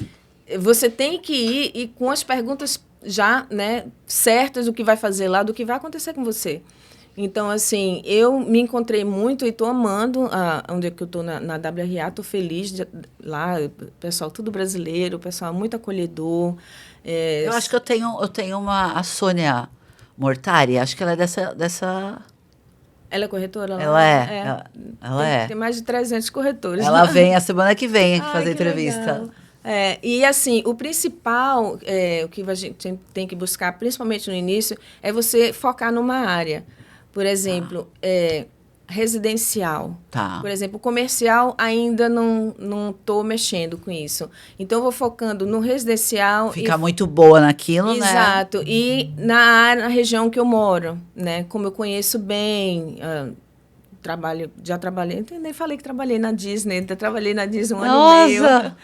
você tem que ir e com as perguntas já, né, certas do que vai fazer lá, do que vai acontecer com você. Então, assim, eu me encontrei muito e estou amando onde é que eu estou na WRA, estou feliz lá, o pessoal tudo brasileiro, o pessoal muito acolhedor. Eu acho que eu tenho a Sônia Mortari, acho que ela é dessa... Ela é corretora? Ela é. Tem mais de 300 corretores. Ela vem a semana que vem aqui fazer entrevista. Legal. E assim, o principal, o que a gente tem que buscar, principalmente no início, é você focar numa área. Por exemplo, residencial. Tá. Por exemplo, comercial ainda não estou mexendo com isso. Então, eu vou focando no residencial. Ficar muito boa naquilo, né? Exato. E na região que eu moro, né? Como eu conheço bem... já trabalhei, nem falei que trabalhei na Disney, trabalhei na Disney um ano e meio.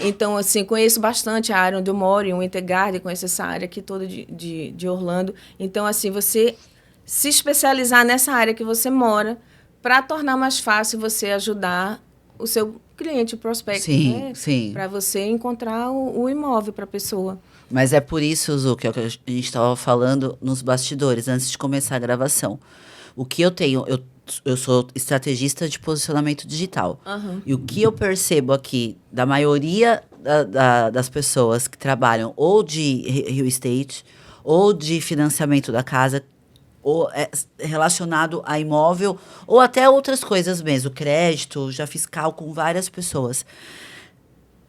Então, assim, conheço bastante a área onde eu moro, em Winter Garden, conheço essa área aqui toda de Orlando. Então, assim, você se especializar nessa área que você mora para tornar mais fácil você ajudar o seu cliente, o prospecto, sim. Para você encontrar o imóvel para a pessoa. Mas é por isso, Zu, que é o que a gente estava falando nos bastidores, antes de começar a gravação. O que eu tenho... Eu sou estrategista de posicionamento digital. Uhum. E o que eu percebo aqui, da maioria das pessoas que trabalham ou de real estate, ou de financiamento da casa, ou relacionado a imóvel, ou até outras coisas mesmo, crédito, já fiz cálculo com várias pessoas.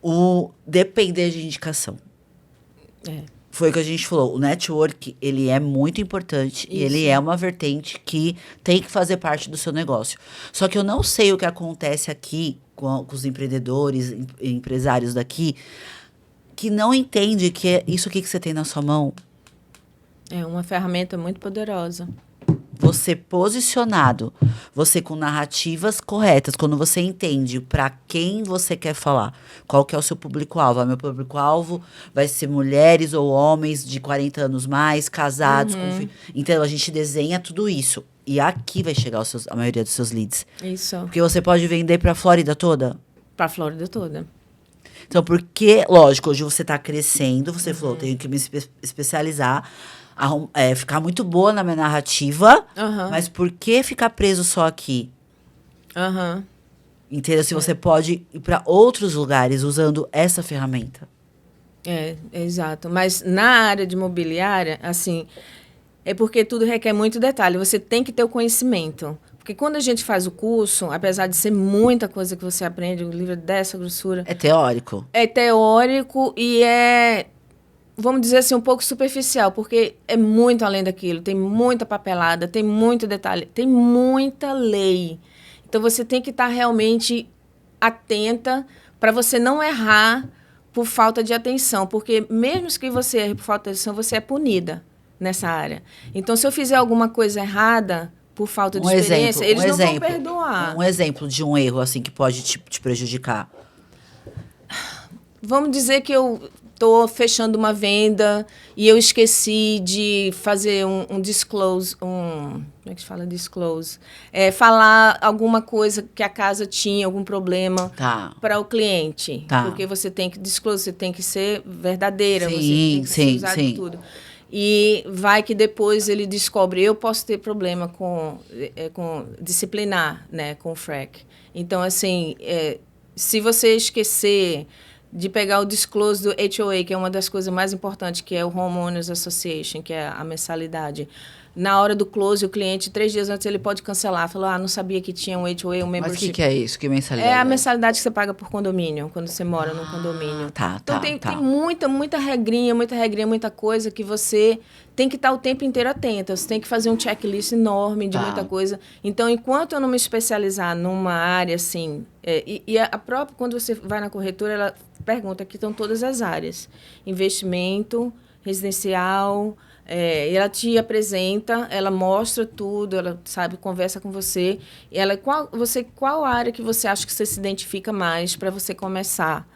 O depender de indicação. Foi o que a gente falou, o network, ele é muito importante. Isso. E ele é uma vertente que tem que fazer parte do seu negócio. Só que eu não sei o que acontece aqui com os empreendedores, empresários daqui. que não entende que é isso aqui que você tem na sua mão. É uma ferramenta muito poderosa. Você posicionado, você com narrativas corretas, quando você entende para quem você quer falar, qual que é o seu público-alvo. Meu público-alvo vai ser mulheres ou homens de 40 anos mais, casados, Então, a gente desenha tudo isso. E aqui vai chegar a maioria dos seus leads. Isso. Porque você pode vender para a Flórida toda? Para a Flórida toda. Então, porque, lógico, hoje você está crescendo, você falou, tenho que me especializar, ficar muito boa na minha narrativa, mas por que ficar preso só aqui? Entendeu? Se você pode ir para outros lugares usando essa ferramenta. Exato. Mas na área de imobiliária, assim, é porque tudo requer muito detalhe. Você tem que ter o conhecimento. Porque quando a gente faz o curso, apesar de ser muita coisa que você aprende, o livro dessa grossura... É teórico. É teórico e vamos dizer assim, um pouco superficial, porque é muito além daquilo. Tem muita papelada, tem muito detalhe, tem muita lei. Então, você tem que estar realmente atenta para você não errar por falta de atenção. Porque mesmo que você erre por falta de atenção, você é punida nessa área. Então, se eu fizer alguma coisa errada por falta de experiência, eles não vão perdoar. Um exemplo de um erro assim que pode te prejudicar. Vamos dizer que eu estou fechando uma venda e eu esqueci de fazer um disclose, como é que se fala disclose? Falar alguma coisa que a casa tinha, algum problema para o cliente. Porque você tem que disclose, você tem que ser verdadeira, você tem que usar tudo. E vai que depois ele descobre, eu posso ter problema com disciplinar, né, com o FREC. Então, assim, se você esquecer de pegar o disclose do HOA, que é uma das coisas mais importantes, que é o Homeowners Association, que é a mensalidade. Na hora do close, o cliente, 3 dias antes, ele pode cancelar. Falar, não sabia que tinha um HOA, um membership. Mas o que é isso? Que mensalidade? É a mensalidade que você paga por condomínio, quando você mora no condomínio. Então, tem muita regrinha, muita coisa que você tem que estar o tempo inteiro atenta. Você tem que fazer um checklist enorme de muita coisa. Então, enquanto eu não me especializar numa área, assim... a própria, quando você vai na corretora, ela pergunta, aqui estão todas as áreas. Investimento, residencial... e ela te apresenta, ela mostra tudo, ela conversa com você. E ela, qual área que você acha que você se identifica mais para você começar?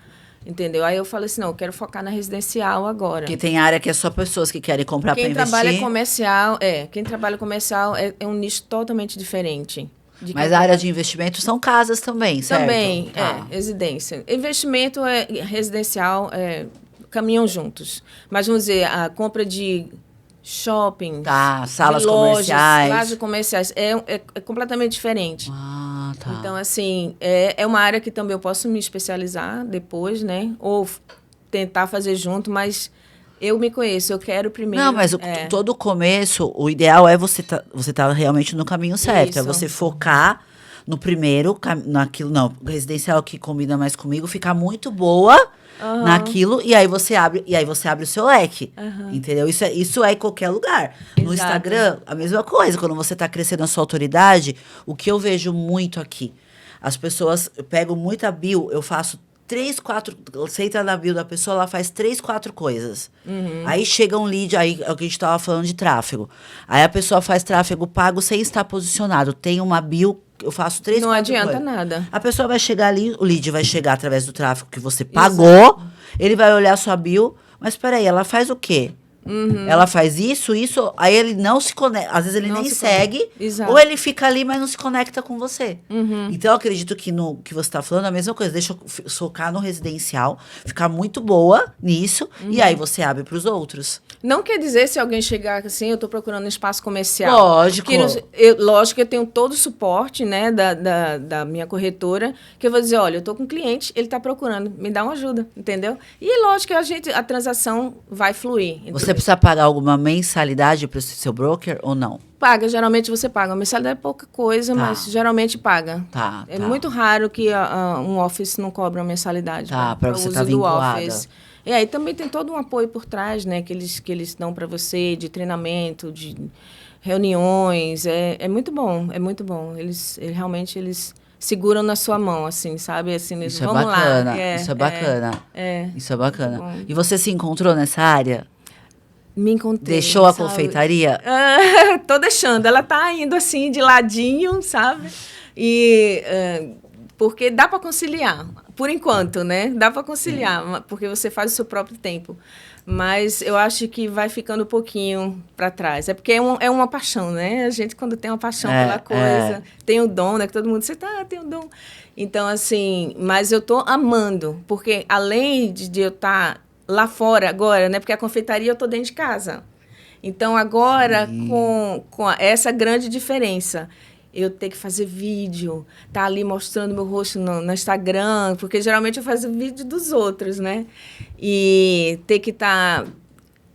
Entendeu? Aí eu falei assim, não, eu quero focar na residencial agora. Porque tem área que é só pessoas que querem comprar para investir. Quem trabalha comercial é um nicho totalmente diferente. Mas a área de investimento são casas também, certo? Também, residência. Investimento residencial caminham juntos. Mas vamos dizer, a compra de shopping, salas comerciais, é completamente diferente. Então, assim, é uma área que também eu posso me especializar depois, né? Ou tentar fazer junto, mas eu me conheço, eu quero primeiro... Não, mas todo o começo, o ideal é você tá realmente no caminho certo. Isso. É você focar no primeiro, naquilo, não, residencial que combina mais comigo, ficar muito boa... naquilo, e aí você abre o seu leque, entendeu? Isso é em qualquer lugar. No Instagram, a mesma coisa, quando você está crescendo a sua autoridade, o que eu vejo muito aqui, as pessoas, eu pego muita bio, eu faço 3, 4, você entra na bio da pessoa, ela faz 3, 4 coisas. Aí chega um lead, aí é o que a gente estava falando de tráfego. Aí a pessoa faz tráfego pago sem estar posicionado. Tem uma bio, eu faço 3, 4 coisas. Não adianta nada. A pessoa vai chegar ali, o lead vai chegar através do tráfego que você pagou, ele vai olhar sua bio, mas peraí, ela faz o quê? Ela faz isso, aí ele não se conecta, às vezes ele nem segue, ou ele fica ali, mas não se conecta com você. Então, eu acredito que no que você está falando, é a mesma coisa, deixa eu focar no residencial, ficar muito boa nisso, e aí você abre para os outros. Não quer dizer, se alguém chegar assim, eu estou procurando um espaço comercial. Lógico. Lógico que eu tenho todo o suporte, né, da minha corretora, que eu vou dizer, olha, eu estou com um cliente, ele está procurando, me dá uma ajuda, entendeu? E lógico que a transação vai fluir. Você precisa pagar alguma mensalidade para o seu broker ou não? Paga, geralmente você paga. A mensalidade é pouca coisa, mas geralmente paga. É muito raro que um office não cobra uma mensalidade. Para você estar vinculada. Office. E aí também tem todo um apoio por trás, né, que eles dão para você, de treinamento, de reuniões. É muito bom, é muito bom. Eles realmente seguram na sua mão, assim, sabe? Assim, Isso vamos é bacana, lá. isso é bacana. Isso é bacana. Bom. E você se encontrou nessa área? Me encontrei. Deixou a sabe? confeitaria? Tô deixando. Ela tá indo assim, de ladinho, sabe? E porque dá para conciliar, por enquanto, né? Dá para conciliar, porque você faz o seu próprio tempo. Mas eu acho que vai ficando um pouquinho para trás. É porque é uma paixão, né? A gente, quando tem uma paixão pela coisa, tem o dom, né? Que todo mundo diz, tem o dom. Então, assim, mas eu tô amando, porque além de eu estar lá fora agora, né? Porque a confeitaria eu tô dentro de casa. Então, agora, com essa grande diferença, eu ter que fazer vídeo, tá ali mostrando meu rosto no Instagram, porque geralmente eu faço vídeo dos outros, né? E ter que estar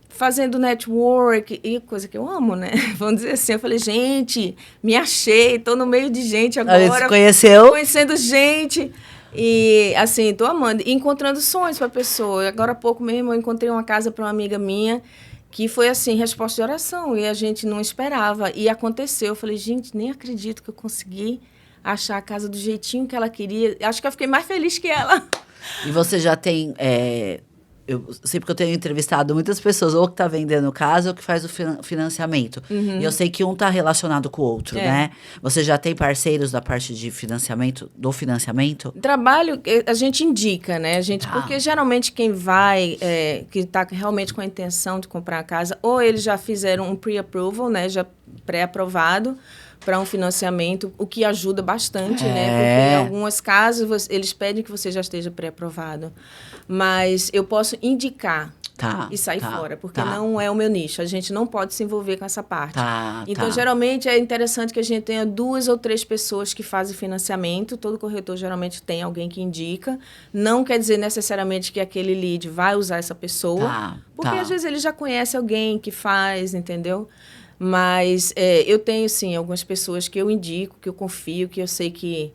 fazendo network, e coisa que eu amo, né? Vamos dizer assim, eu falei, gente, me achei, tô no meio de gente agora. Você conheceu? Conhecendo gente. E, assim, tô amando. E encontrando sonhos pra pessoa. Agora há pouco mesmo eu encontrei uma casa para uma amiga minha, que foi, assim, resposta de oração. E a gente não esperava. E aconteceu. Eu falei, gente, nem acredito que eu consegui achar a casa do jeitinho que ela queria. Acho que eu fiquei mais feliz que ela. E você já tem... eu sei porque eu tenho entrevistado muitas pessoas, ou que tá vendendo casa, ou que faz o financiamento. E eu sei que um tá relacionado com o outro, né? Você já tem parceiros da parte de financiamento, do financiamento? Trabalho, a gente indica, né? Porque geralmente quem vai, que está realmente com a intenção de comprar a casa, ou eles já fizeram um pre-approval, né? Já pré-aprovado para um financiamento, o que ajuda bastante, né? Porque em algumas casas eles pedem que você já esteja pré-aprovado. Mas eu posso indicar e sair fora, porque não é o meu nicho. A gente não pode se envolver com essa parte. Então, geralmente, é interessante que a gente tenha 2 ou 3 pessoas que fazem financiamento. Todo corretor, geralmente, tem alguém que indica. Não quer dizer, necessariamente, que aquele lead vai usar essa pessoa. Porque, às vezes, ele já conhece alguém que faz, entendeu? Mas eu tenho, sim, algumas pessoas que eu indico, que eu confio, que eu sei que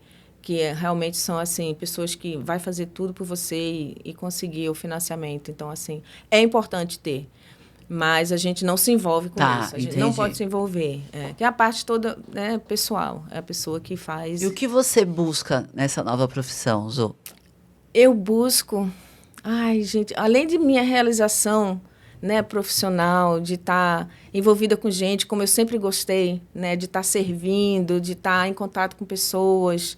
realmente são, assim, pessoas que vai fazer tudo por você e conseguir o financiamento. Então, assim, é importante ter. Mas a gente não se envolve com isso. A gente não pode se envolver. Que é a parte toda, né, pessoal. É a pessoa que faz. E o que você busca nessa nova profissão, Zô? Eu busco... Ai, gente, além de minha realização, né, profissional, de estar envolvida com gente, como eu sempre gostei, né, de estar servindo, de estar em contato com pessoas,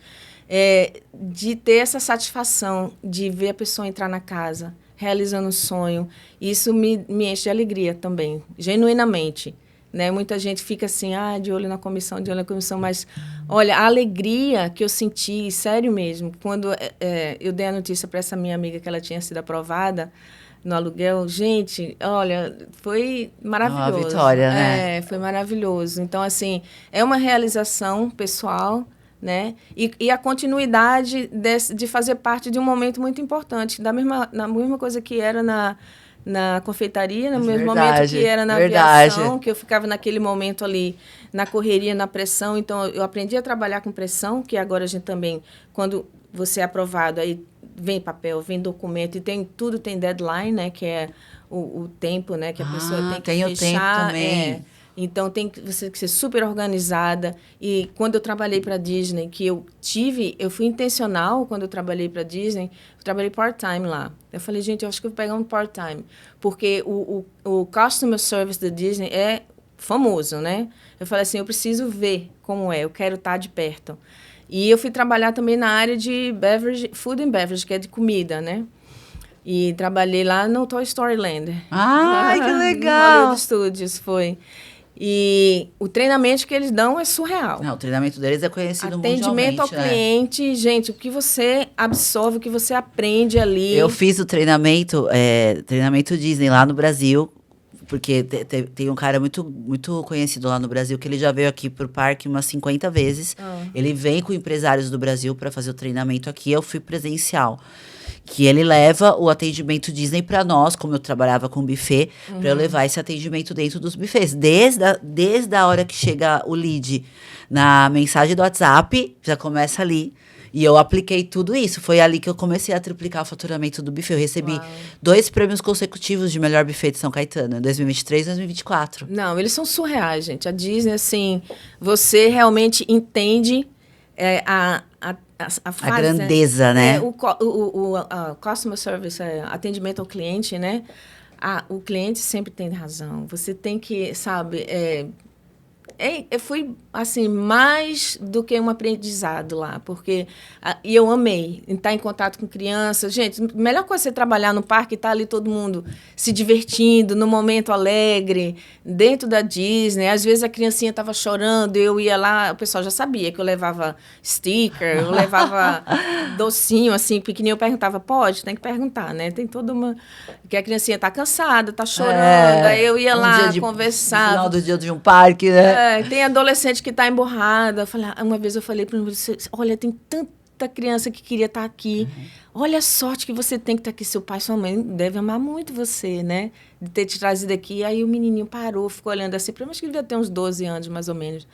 de ter essa satisfação de ver a pessoa entrar na casa, realizando um sonho. Isso me enche de alegria também, genuinamente. Né? Muita gente fica assim, de olho na comissão, mas, olha, a alegria que eu senti, sério mesmo, quando eu dei a notícia para essa minha amiga que ela tinha sido aprovada no aluguel, gente, olha, foi maravilhoso. Uma vitória, né? Foi maravilhoso. Então, assim, é uma realização pessoal, né? E a continuidade de fazer parte de um momento muito importante, na mesma coisa que era na confeitaria, no mesmo momento que era na aviação, que eu ficava naquele momento ali, na correria, na pressão. Então, eu aprendi a trabalhar com pressão, que agora a gente também, quando você é aprovado, aí vem papel, vem documento, e tudo tem deadline, né? Que é o tempo, né? Que a pessoa tem que tem fechar. O tempo também. Então, você tem que ser super organizada. E quando eu trabalhei para a Disney, eu fui intencional quando eu trabalhei para a Disney, eu trabalhei part-time lá. Eu falei, gente, eu acho que eu vou pegar um part-time. Porque o customer service da Disney é famoso, né? Eu falei assim, eu preciso ver como é, eu quero estar de perto. E eu fui trabalhar também na área de food and beverage, que é de comida, né? E trabalhei lá no Toy Story Land. Ai, que legal! No Hollywood Studios, foi. E o treinamento que eles dão é surreal. Não, o treinamento deles é conhecido Atendimento ao cliente, gente, o que você absorve, o que você aprende ali. Eu fiz o treinamento Disney lá no Brasil, porque tem um cara muito, muito conhecido lá no Brasil, que ele já veio aqui pro parque umas 50 vezes. Ele vem com empresários do Brasil para fazer o treinamento aqui, eu fui presencial. Que ele leva o atendimento Disney para nós, como eu trabalhava com buffet, para eu levar esse atendimento dentro dos buffets. Desde a hora que chega o lead na mensagem do WhatsApp, já começa ali. E eu apliquei tudo isso. Foi ali que eu comecei a triplicar o faturamento do buffet. Eu recebi 2 prêmios consecutivos de melhor buffet de São Caetano, em 2023 e 2024. Não, eles são surreais, gente. A Disney, assim, você realmente entende a a fase, a grandeza, né? O customer service, atendimento ao cliente, né? O cliente sempre tem razão. Você tem que, sabe... Foi, assim, mais do que um aprendizado lá, porque... E eu amei estar em contato com crianças. Gente, a melhor coisa é você trabalhar no parque e estar ali todo mundo se divertindo, no momento alegre, dentro da Disney. Às vezes a criancinha estava chorando, eu ia lá, o pessoal já sabia que eu levava sticker, eu levava docinho, assim, pequenininho. Eu perguntava, pode? Tem que perguntar, né? Tem toda uma... Porque a criancinha está cansada, está chorando, aí eu ia lá conversar. No final do dia de um parque, né? Tem adolescente que está emburrada. Uma vez eu falei para ele, olha, tem tanta criança que queria estar aqui. Olha a sorte que você tem que estar aqui. Seu pai e sua mãe devem amar muito você, né? De ter te trazido aqui. Aí o menininho parou, ficou olhando assim para mim. Acho que ele devia ter uns 12 anos, mais ou menos.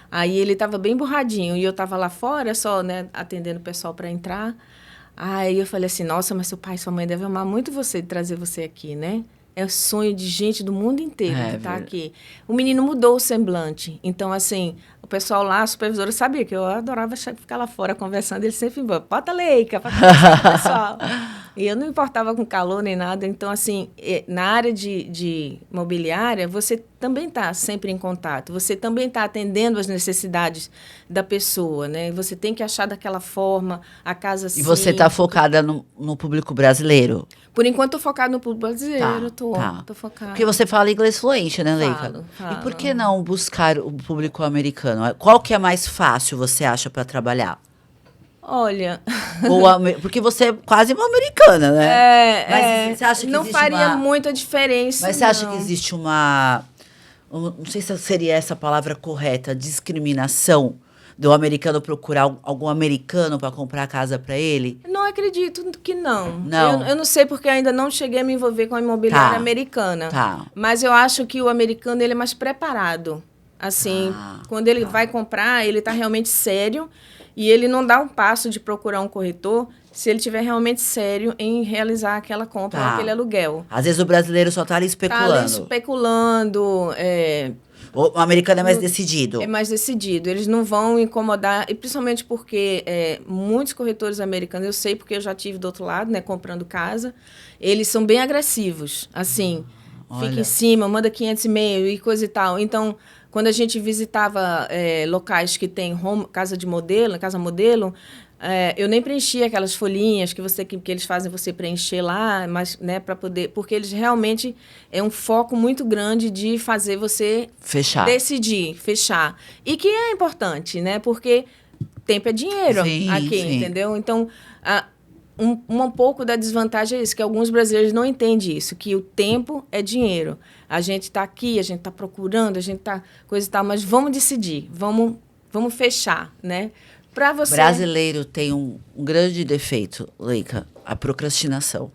Aí ele estava bem emburradinho. E eu estava lá fora, só, né, atendendo o pessoal para entrar. Aí eu falei assim, nossa, mas seu pai e sua mãe devem amar muito você, de trazer você aqui, né? É o sonho de gente do mundo inteiro que está aqui. O menino mudou o semblante. Então, assim, o pessoal lá, a supervisora, sabia que eu adorava ficar lá fora conversando. Ele sempre ia, bota Leica, para conversar com o pessoal. E eu não importava com calor nem nada. Então, assim, na área de mobiliária, você também está sempre em contato. Você também está atendendo às necessidades da pessoa, né? Você tem que achar daquela forma a casa assim. E você está focada no público brasileiro? Por enquanto, estou focada no público brasileiro. Tô focada. Porque você fala inglês fluente, né, Leica? Falo. E por que não buscar o público americano? Qual que é mais fácil, você acha, para trabalhar? Olha... Porque você é quase uma americana, né? Mas você acha que não faria muita diferença, Mas você acha que existe uma... Não sei se seria essa a palavra correta, discriminação do americano procurar algum americano para comprar a casa para ele? Não acredito que não. Não. Eu não sei porque ainda não cheguei a me envolver com a imobiliária americana. Mas eu acho que o americano ele é mais preparado. Assim, quando ele vai comprar, ele está realmente sério e ele não dá um passo de procurar um corretor se ele estiver realmente sério em realizar aquela compra ou aquele aluguel. Às vezes o brasileiro só está ali especulando. Está ali especulando. O americano é mais decidido. É mais decidido. Eles não vão incomodar, e principalmente porque muitos corretores americanos, eu sei porque eu já tive do outro lado, né, comprando casa, eles são bem agressivos. Assim, fica em cima, manda 500 e-mail e coisa e tal. Então, quando a gente visitava locais que tem casa modelo, eu nem preenchia aquelas folhinhas que eles fazem você preencher lá, mas, né, para poder, porque eles realmente é um foco muito grande de fazer você decidir, fechar. E que é importante, né? Porque tempo é dinheiro aqui, entendeu? Então, um pouco da desvantagem é isso, que alguns brasileiros não entendem isso, que o tempo é dinheiro. A gente está aqui, a gente está procurando, a gente está coisa e tal, mas vamos decidir, vamos fechar, né? Você... Brasileiro tem um grande defeito, Leica, a procrastinação.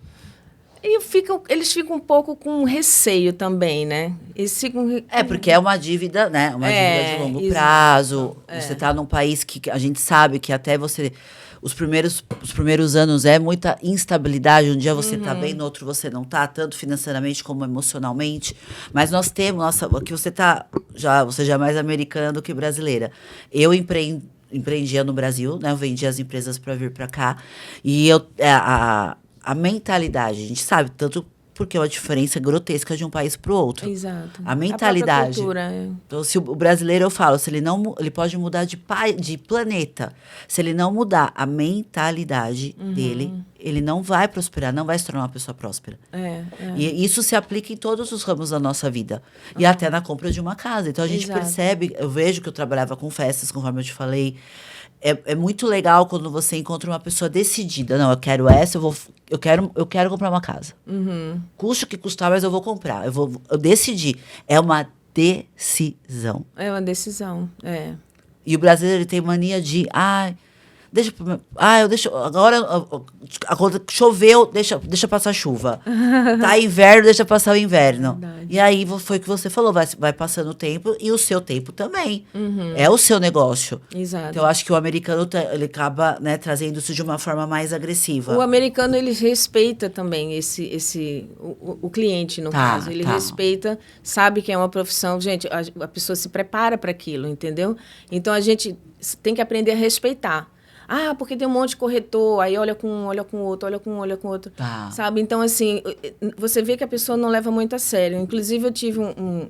E eles ficam um pouco com receio também, né? Porque é uma dívida, né? Uma dívida de longo prazo. Você está num país que a gente sabe que até você... Os primeiros anos é muita instabilidade. Um dia você está bem, no outro você não está, tanto financeiramente como emocionalmente. Mas nós temos... Aqui você já é mais americana do que brasileira. Eu empreendia no Brasil, né? Eu vendia as empresas para vir para cá. E a mentalidade, a gente sabe, tanto porque é uma diferença grotesca de um país para o outro. Exato. A mentalidade. Cultura, Então, se o brasileiro, eu falo, se ele não, ele pode mudar de planeta. Se ele não mudar a mentalidade dele, ele não vai prosperar, não vai se tornar uma pessoa próspera. E isso se aplica em todos os ramos da nossa vida. E até na compra de uma casa. Então, a gente percebe, eu vejo que eu trabalhava com festas, conforme eu te falei. É muito legal quando você encontra uma pessoa decidida. Não, eu quero essa, eu quero comprar uma casa. Custe o que custar, mas eu vou comprar. Eu decidi. É uma decisão. É uma decisão, E o brasileiro, ele tem mania de... Agora choveu, deixa passar chuva. Tá inverno, deixa passar o inverno. Verdade. E aí foi o que você falou, vai passando o tempo e o seu tempo também. É o seu negócio. Exato. Então eu acho que o americano ele acaba, né, trazendo isso de uma forma mais agressiva. O americano ele respeita também o cliente, no caso. Ele respeita, sabe que é uma profissão. Gente, a pessoa se prepara para aquilo, entendeu? Então a gente tem que aprender a respeitar. Porque tem um monte de corretor, aí olha com um, olha com outro, olha com um, olha com outro. Sabe? Então, assim, você vê que a pessoa não leva muito a sério. Inclusive, eu tive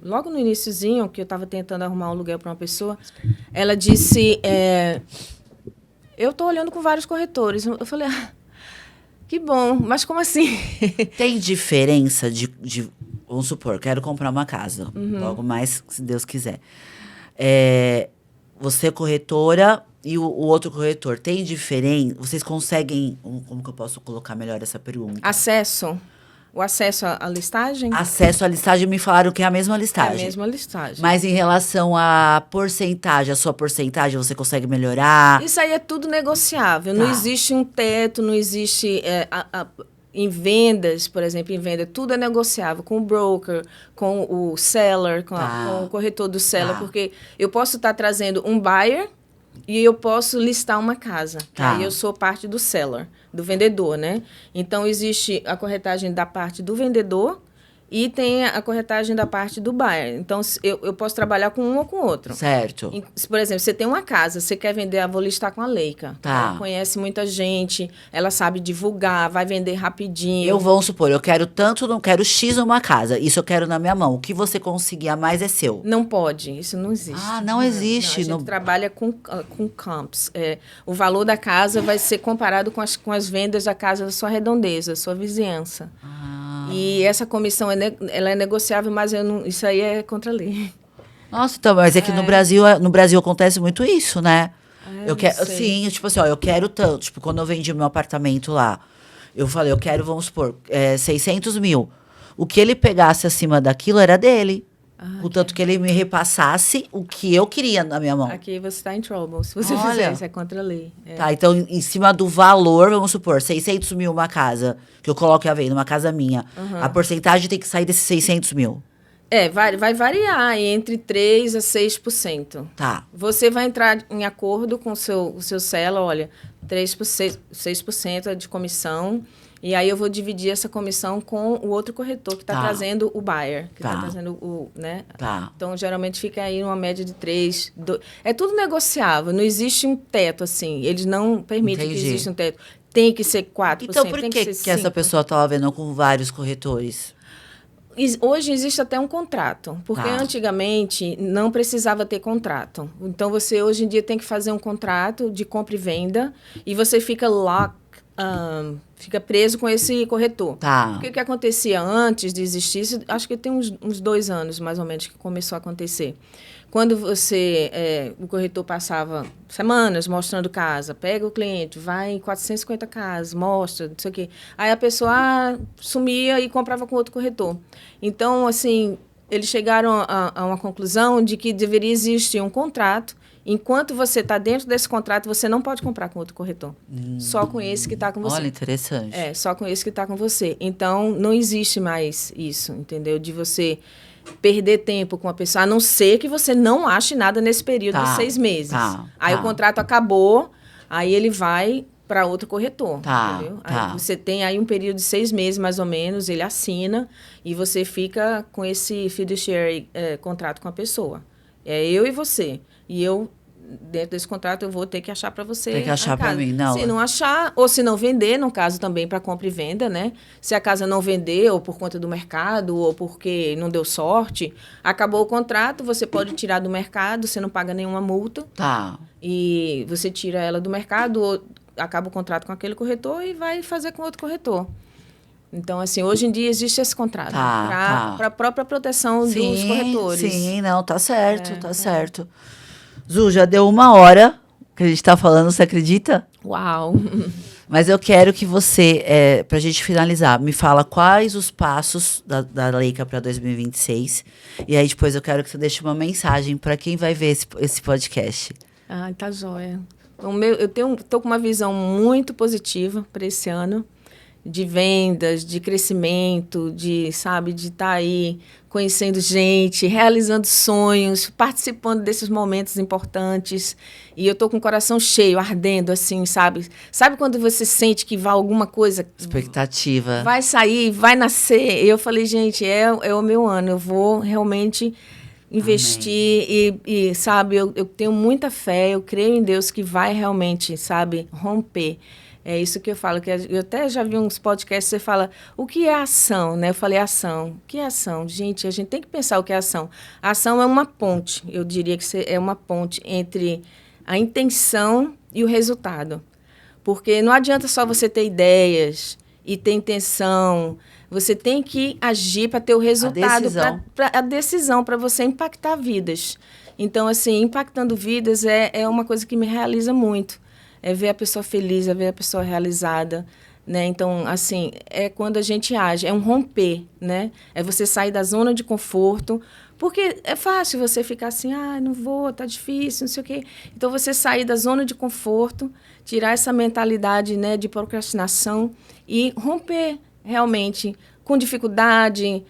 logo no iniciozinho, que eu estava tentando arrumar um aluguel para uma pessoa, ela disse, eu estou olhando com vários corretores. Eu falei, que bom, mas como assim? Tem diferença de vamos supor, quero comprar uma casa, logo mais, se Deus quiser. Você é corretora e o outro corretor, tem diferença? Vocês conseguem, como que eu posso colocar melhor essa pergunta? O acesso à listagem? Acesso à listagem, me falaram que é a mesma listagem. É a mesma listagem. Mas em relação à porcentagem, a sua porcentagem, você consegue melhorar? Isso aí é tudo negociável. Não existe um teto, não existe... em vendas, por exemplo, tudo é negociável com o broker, com o seller, com o corretor do seller, porque eu posso estar trazendo um buyer e eu posso listar uma casa. Aí eu sou parte do seller, do vendedor, né? Então, existe a corretagem da parte do vendedor e tem a corretagem da parte do buyer. Então, eu posso trabalhar com um ou com o outro. Certo. Por exemplo, você tem uma casa, você quer vender, vou listar com a Leica. Ela conhece muita gente, ela sabe divulgar, vai vender rapidinho. Vamos supor, eu quero tanto, não quero X numa casa. Isso eu quero na minha mão. O que você conseguir a mais é seu. Não pode, isso não existe. Não existe. Não, a gente trabalha com comps. O valor da casa vai ser comparado com as vendas da casa da sua redondeza, da sua vizinhança. E essa comissão, ela é negociável, mas isso aí é contra a lei. Nossa, então, mas é que no Brasil acontece muito isso, né? Eu quero, sim, tipo assim, eu quero tanto. Tipo, quando eu vendi meu apartamento lá, eu falei, eu quero, vamos supor, 600 mil. O que ele pegasse acima daquilo era dele. O tanto que ele me repassasse o que eu queria na minha mão. Aqui você está em trouble. Se você fizer isso, é contra a lei. Tá, então, em cima do valor, vamos supor, 600 mil uma casa, que eu coloco a venda, uma casa minha. A porcentagem tem que sair desses 600 mil. Vai variar entre 3% a 6%. Tá. Você vai entrar em acordo com o seu seller, olha, 6% é de comissão. E aí eu vou dividir essa comissão com o outro corretor que está trazendo o buyer, que está trazendo o, né? Então, geralmente fica aí uma média de 3, 2. É tudo negociável, não existe um teto, assim. Eles não permitem que exista um teto. Tem que ser 4%. Então, por que essa pessoa estava vendo com vários corretores? Hoje existe até um contrato, porque antigamente não precisava ter contrato. Então, você hoje em dia tem que fazer um contrato de compra e venda e você fica fica preso com esse corretor. Porque o que acontecia antes de existir isso, acho que tem uns 2 anos, mais ou menos, que começou a acontecer. Quando o corretor passava semanas mostrando casa, pega o cliente, vai em 450 casas, mostra, não sei o quê. Aí a pessoa sumia e comprava com outro corretor. Então, assim, eles chegaram a uma conclusão de que deveria existir um contrato. Enquanto você está dentro desse contrato, você não pode comprar com outro corretor. Só com esse que está com você. Olha, interessante. Só com esse que está com você. Então, não existe mais isso, entendeu? De você perder tempo com a pessoa, a não ser que você não ache nada nesse período de 6 meses. Aí o contrato acabou, aí ele vai para outro corretor, entendeu? Aí você tem aí um período de 6 meses, mais ou menos, ele assina e você fica com esse fiduciary contrato com a pessoa. É eu e você. E eu, dentro desse contrato, eu vou ter que achar para você. Tem que achar para mim, não. Se não achar, ou se não vender, no caso também para compra e venda, né? Se a casa não vender, ou por conta do mercado, ou porque não deu sorte, acabou o contrato, você pode tirar do mercado, você não paga nenhuma multa. E você tira ela do mercado, ou acaba o contrato com aquele corretor e vai fazer com outro corretor. Então, assim, hoje em dia existe esse contrato para a própria proteção dos corretores. Sim, não, tá certo, tá certo. Zu, já deu 1 hora que a gente tá falando, você acredita? Uau! Mas eu quero que você, pra gente finalizar, me fala quais os passos da Leica para 2026. E aí depois eu quero que você deixe uma mensagem para quem vai ver esse podcast. Tá joia. Eu tô com uma visão muito positiva para esse ano. De vendas, de crescimento, de estar aí conhecendo gente, realizando sonhos, participando desses momentos importantes. E eu tô com o coração cheio, ardendo, assim, sabe? Sabe quando você sente que vai alguma coisa... Expectativa. Vai sair, vai nascer. E eu falei, gente, é o meu ano. Eu vou realmente investir e sabe, eu tenho muita fé, eu creio em Deus que vai realmente, sabe, romper. É isso que eu falo, que eu até já vi uns podcasts, você fala, o que é ação, né? Eu falei, ação. O que é ação? Gente, a gente tem que pensar o que é ação. A ação é uma ponte, eu diria que é uma ponte entre a intenção e o resultado. Porque não adianta só você ter ideias e ter intenção, você tem que agir para ter o resultado, a decisão, para você impactar vidas. Então, assim, impactando vidas é uma coisa que me realiza muito. É ver a pessoa feliz, é ver a pessoa realizada, né? Então, assim, é quando a gente age, é um romper, né? É você sair da zona de conforto, porque é fácil você ficar assim, não vou, tá difícil, não sei o quê. Então, você sair da zona de conforto, tirar essa mentalidade, né, de procrastinação e romper realmente com dificuldade,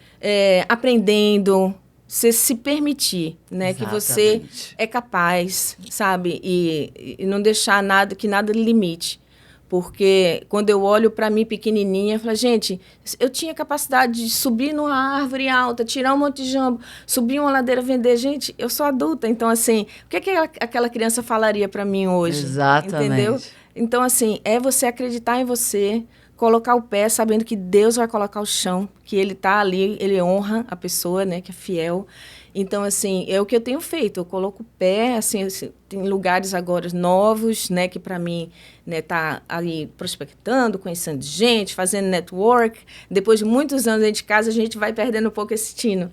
aprendendo, você se permitir, né? Exatamente. Que você é capaz, sabe? E não deixar que nada limite. Porque quando eu olho para mim pequenininha, eu falo, gente, eu tinha capacidade de subir numa árvore alta, tirar um monte de jambo, subir uma ladeira, vender. Gente, eu sou adulta, então, assim, o que aquela criança falaria para mim hoje? Exatamente. Entendeu? Então, assim, é você acreditar em você, colocar o pé sabendo que Deus vai colocar o chão, que Ele está ali, Ele honra a pessoa, né, que é fiel. Então, assim, é o que eu tenho feito. Eu coloco o pé, assim tem lugares agora novos, né, que para mim, né, tá ali prospectando, conhecendo gente, fazendo network. Depois de muitos anos dentro de casa, a gente vai perdendo um pouco esse tino.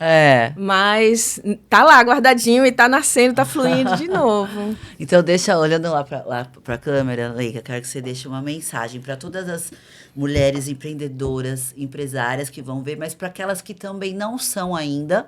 Mas tá lá guardadinho e tá nascendo, tá fluindo de novo. Então, olhando lá para a câmera, Leica, quero que você deixe uma mensagem para todas as mulheres empreendedoras, empresárias que vão ver, mas para aquelas que também não são ainda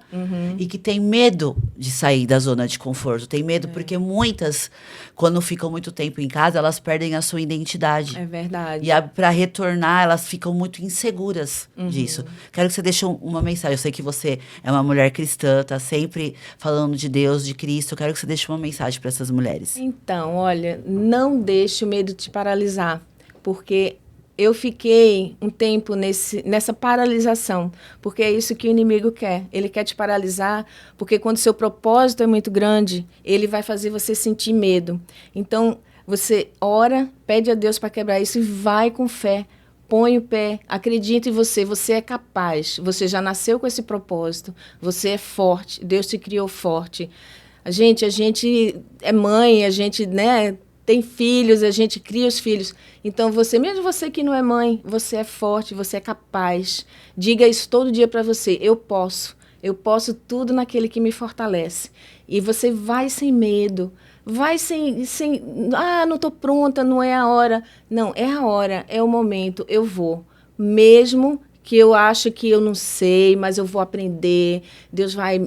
e que têm medo de sair da zona de conforto. Tem medo porque muitas, quando ficam muito tempo em casa, elas perdem a sua identidade. É verdade. E para retornar, elas ficam muito inseguras disso. Quero que você deixe uma mensagem. Eu sei que você é uma mulher cristã, tá sempre falando de Deus, de Cristo. Eu quero que você deixe uma mensagem para essas mulheres. Então, olha, não deixe o medo te paralisar, porque eu fiquei um tempo nessa paralisação, porque é isso que o inimigo quer. Ele quer te paralisar, porque quando seu propósito é muito grande, ele vai fazer você sentir medo. Então, você ora, pede a Deus para quebrar isso e vai com fé. Põe o pé, acredita em você, você é capaz, você já nasceu com esse propósito, você é forte, Deus te criou forte. A gente é mãe, a gente, né, tem filhos, a gente cria os filhos. Então, mesmo você que não é mãe, você é forte, você é capaz. Diga isso todo dia para você, eu posso tudo naquele que me fortalece. E você vai sem medo, vai sem não estou pronta, não é a hora. Não, é a hora, é o momento, eu vou. Mesmo que eu acho que eu não sei, mas eu vou aprender. Deus vai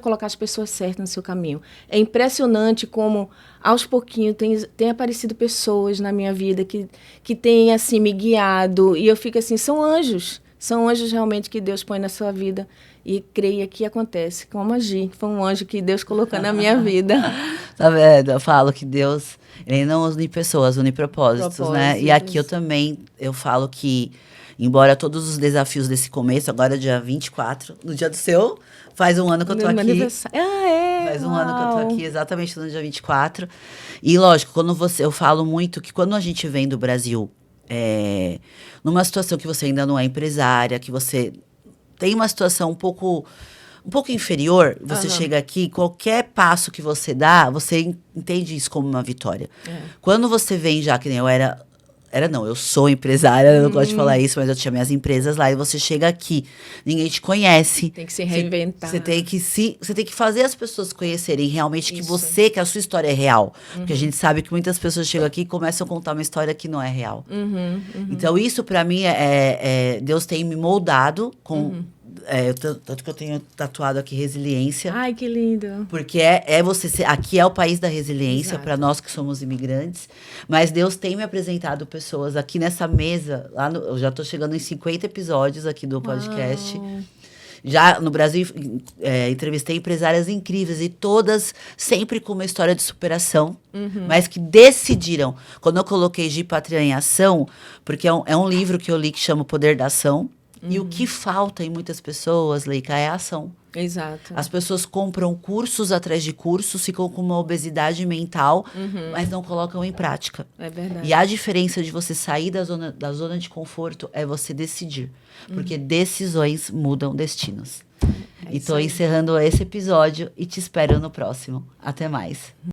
colocar as pessoas certas no seu caminho. É impressionante como, aos pouquinhos, tem aparecido pessoas na minha vida que têm, assim, me guiado. E eu fico assim, são anjos realmente que Deus põe na sua vida. E creia que acontece, como agir. Foi um anjo que Deus colocou na minha vida. Tá vendo? Eu falo que Deus, Ele não une pessoas, une propósitos, né? E aqui eu falo que, embora todos os desafios desse começo, agora dia 24, no dia do seu, faz um ano que eu tô aqui. Faz um ano que eu tô aqui, exatamente no dia 24. E lógico, eu falo muito que quando a gente vem do Brasil, numa situação que você ainda não é empresária, que você tem uma situação um pouco inferior, você chega aqui, qualquer passo que você dá, você entende isso como uma vitória. Quando você vem já, que nem eu sou empresária, eu não gosto de falar isso, mas eu tinha minhas empresas lá, e você chega aqui, ninguém te conhece. Tem que se reinventar. Você tem que fazer as pessoas conhecerem realmente que a sua história é real. Porque a gente sabe que muitas pessoas chegam aqui e começam a contar uma história que não é real. Então, isso pra mim, Deus tem me moldado com... tanto que eu tenho tatuado aqui resiliência. Ai, que lindo. Porque aqui é o país da resiliência para nós que somos imigrantes. Mas Deus tem me apresentado pessoas aqui nessa mesa. Eu já estou chegando em 50 episódios aqui do podcast. Já no Brasil, entrevistei empresárias incríveis e todas sempre com uma história de superação, mas que decidiram. Quando eu coloquei Gi Patria em Ação, porque é um livro que eu li que chama O Poder da Ação. E o que falta em muitas pessoas, Leica, é a ação. Exato. As pessoas compram cursos atrás de cursos, ficam com uma obesidade mental, mas não colocam em prática. É verdade. E a diferença de você sair da zona de conforto é você decidir. Porque decisões mudam destinos. E estou encerrando esse episódio e te espero no próximo. Até mais.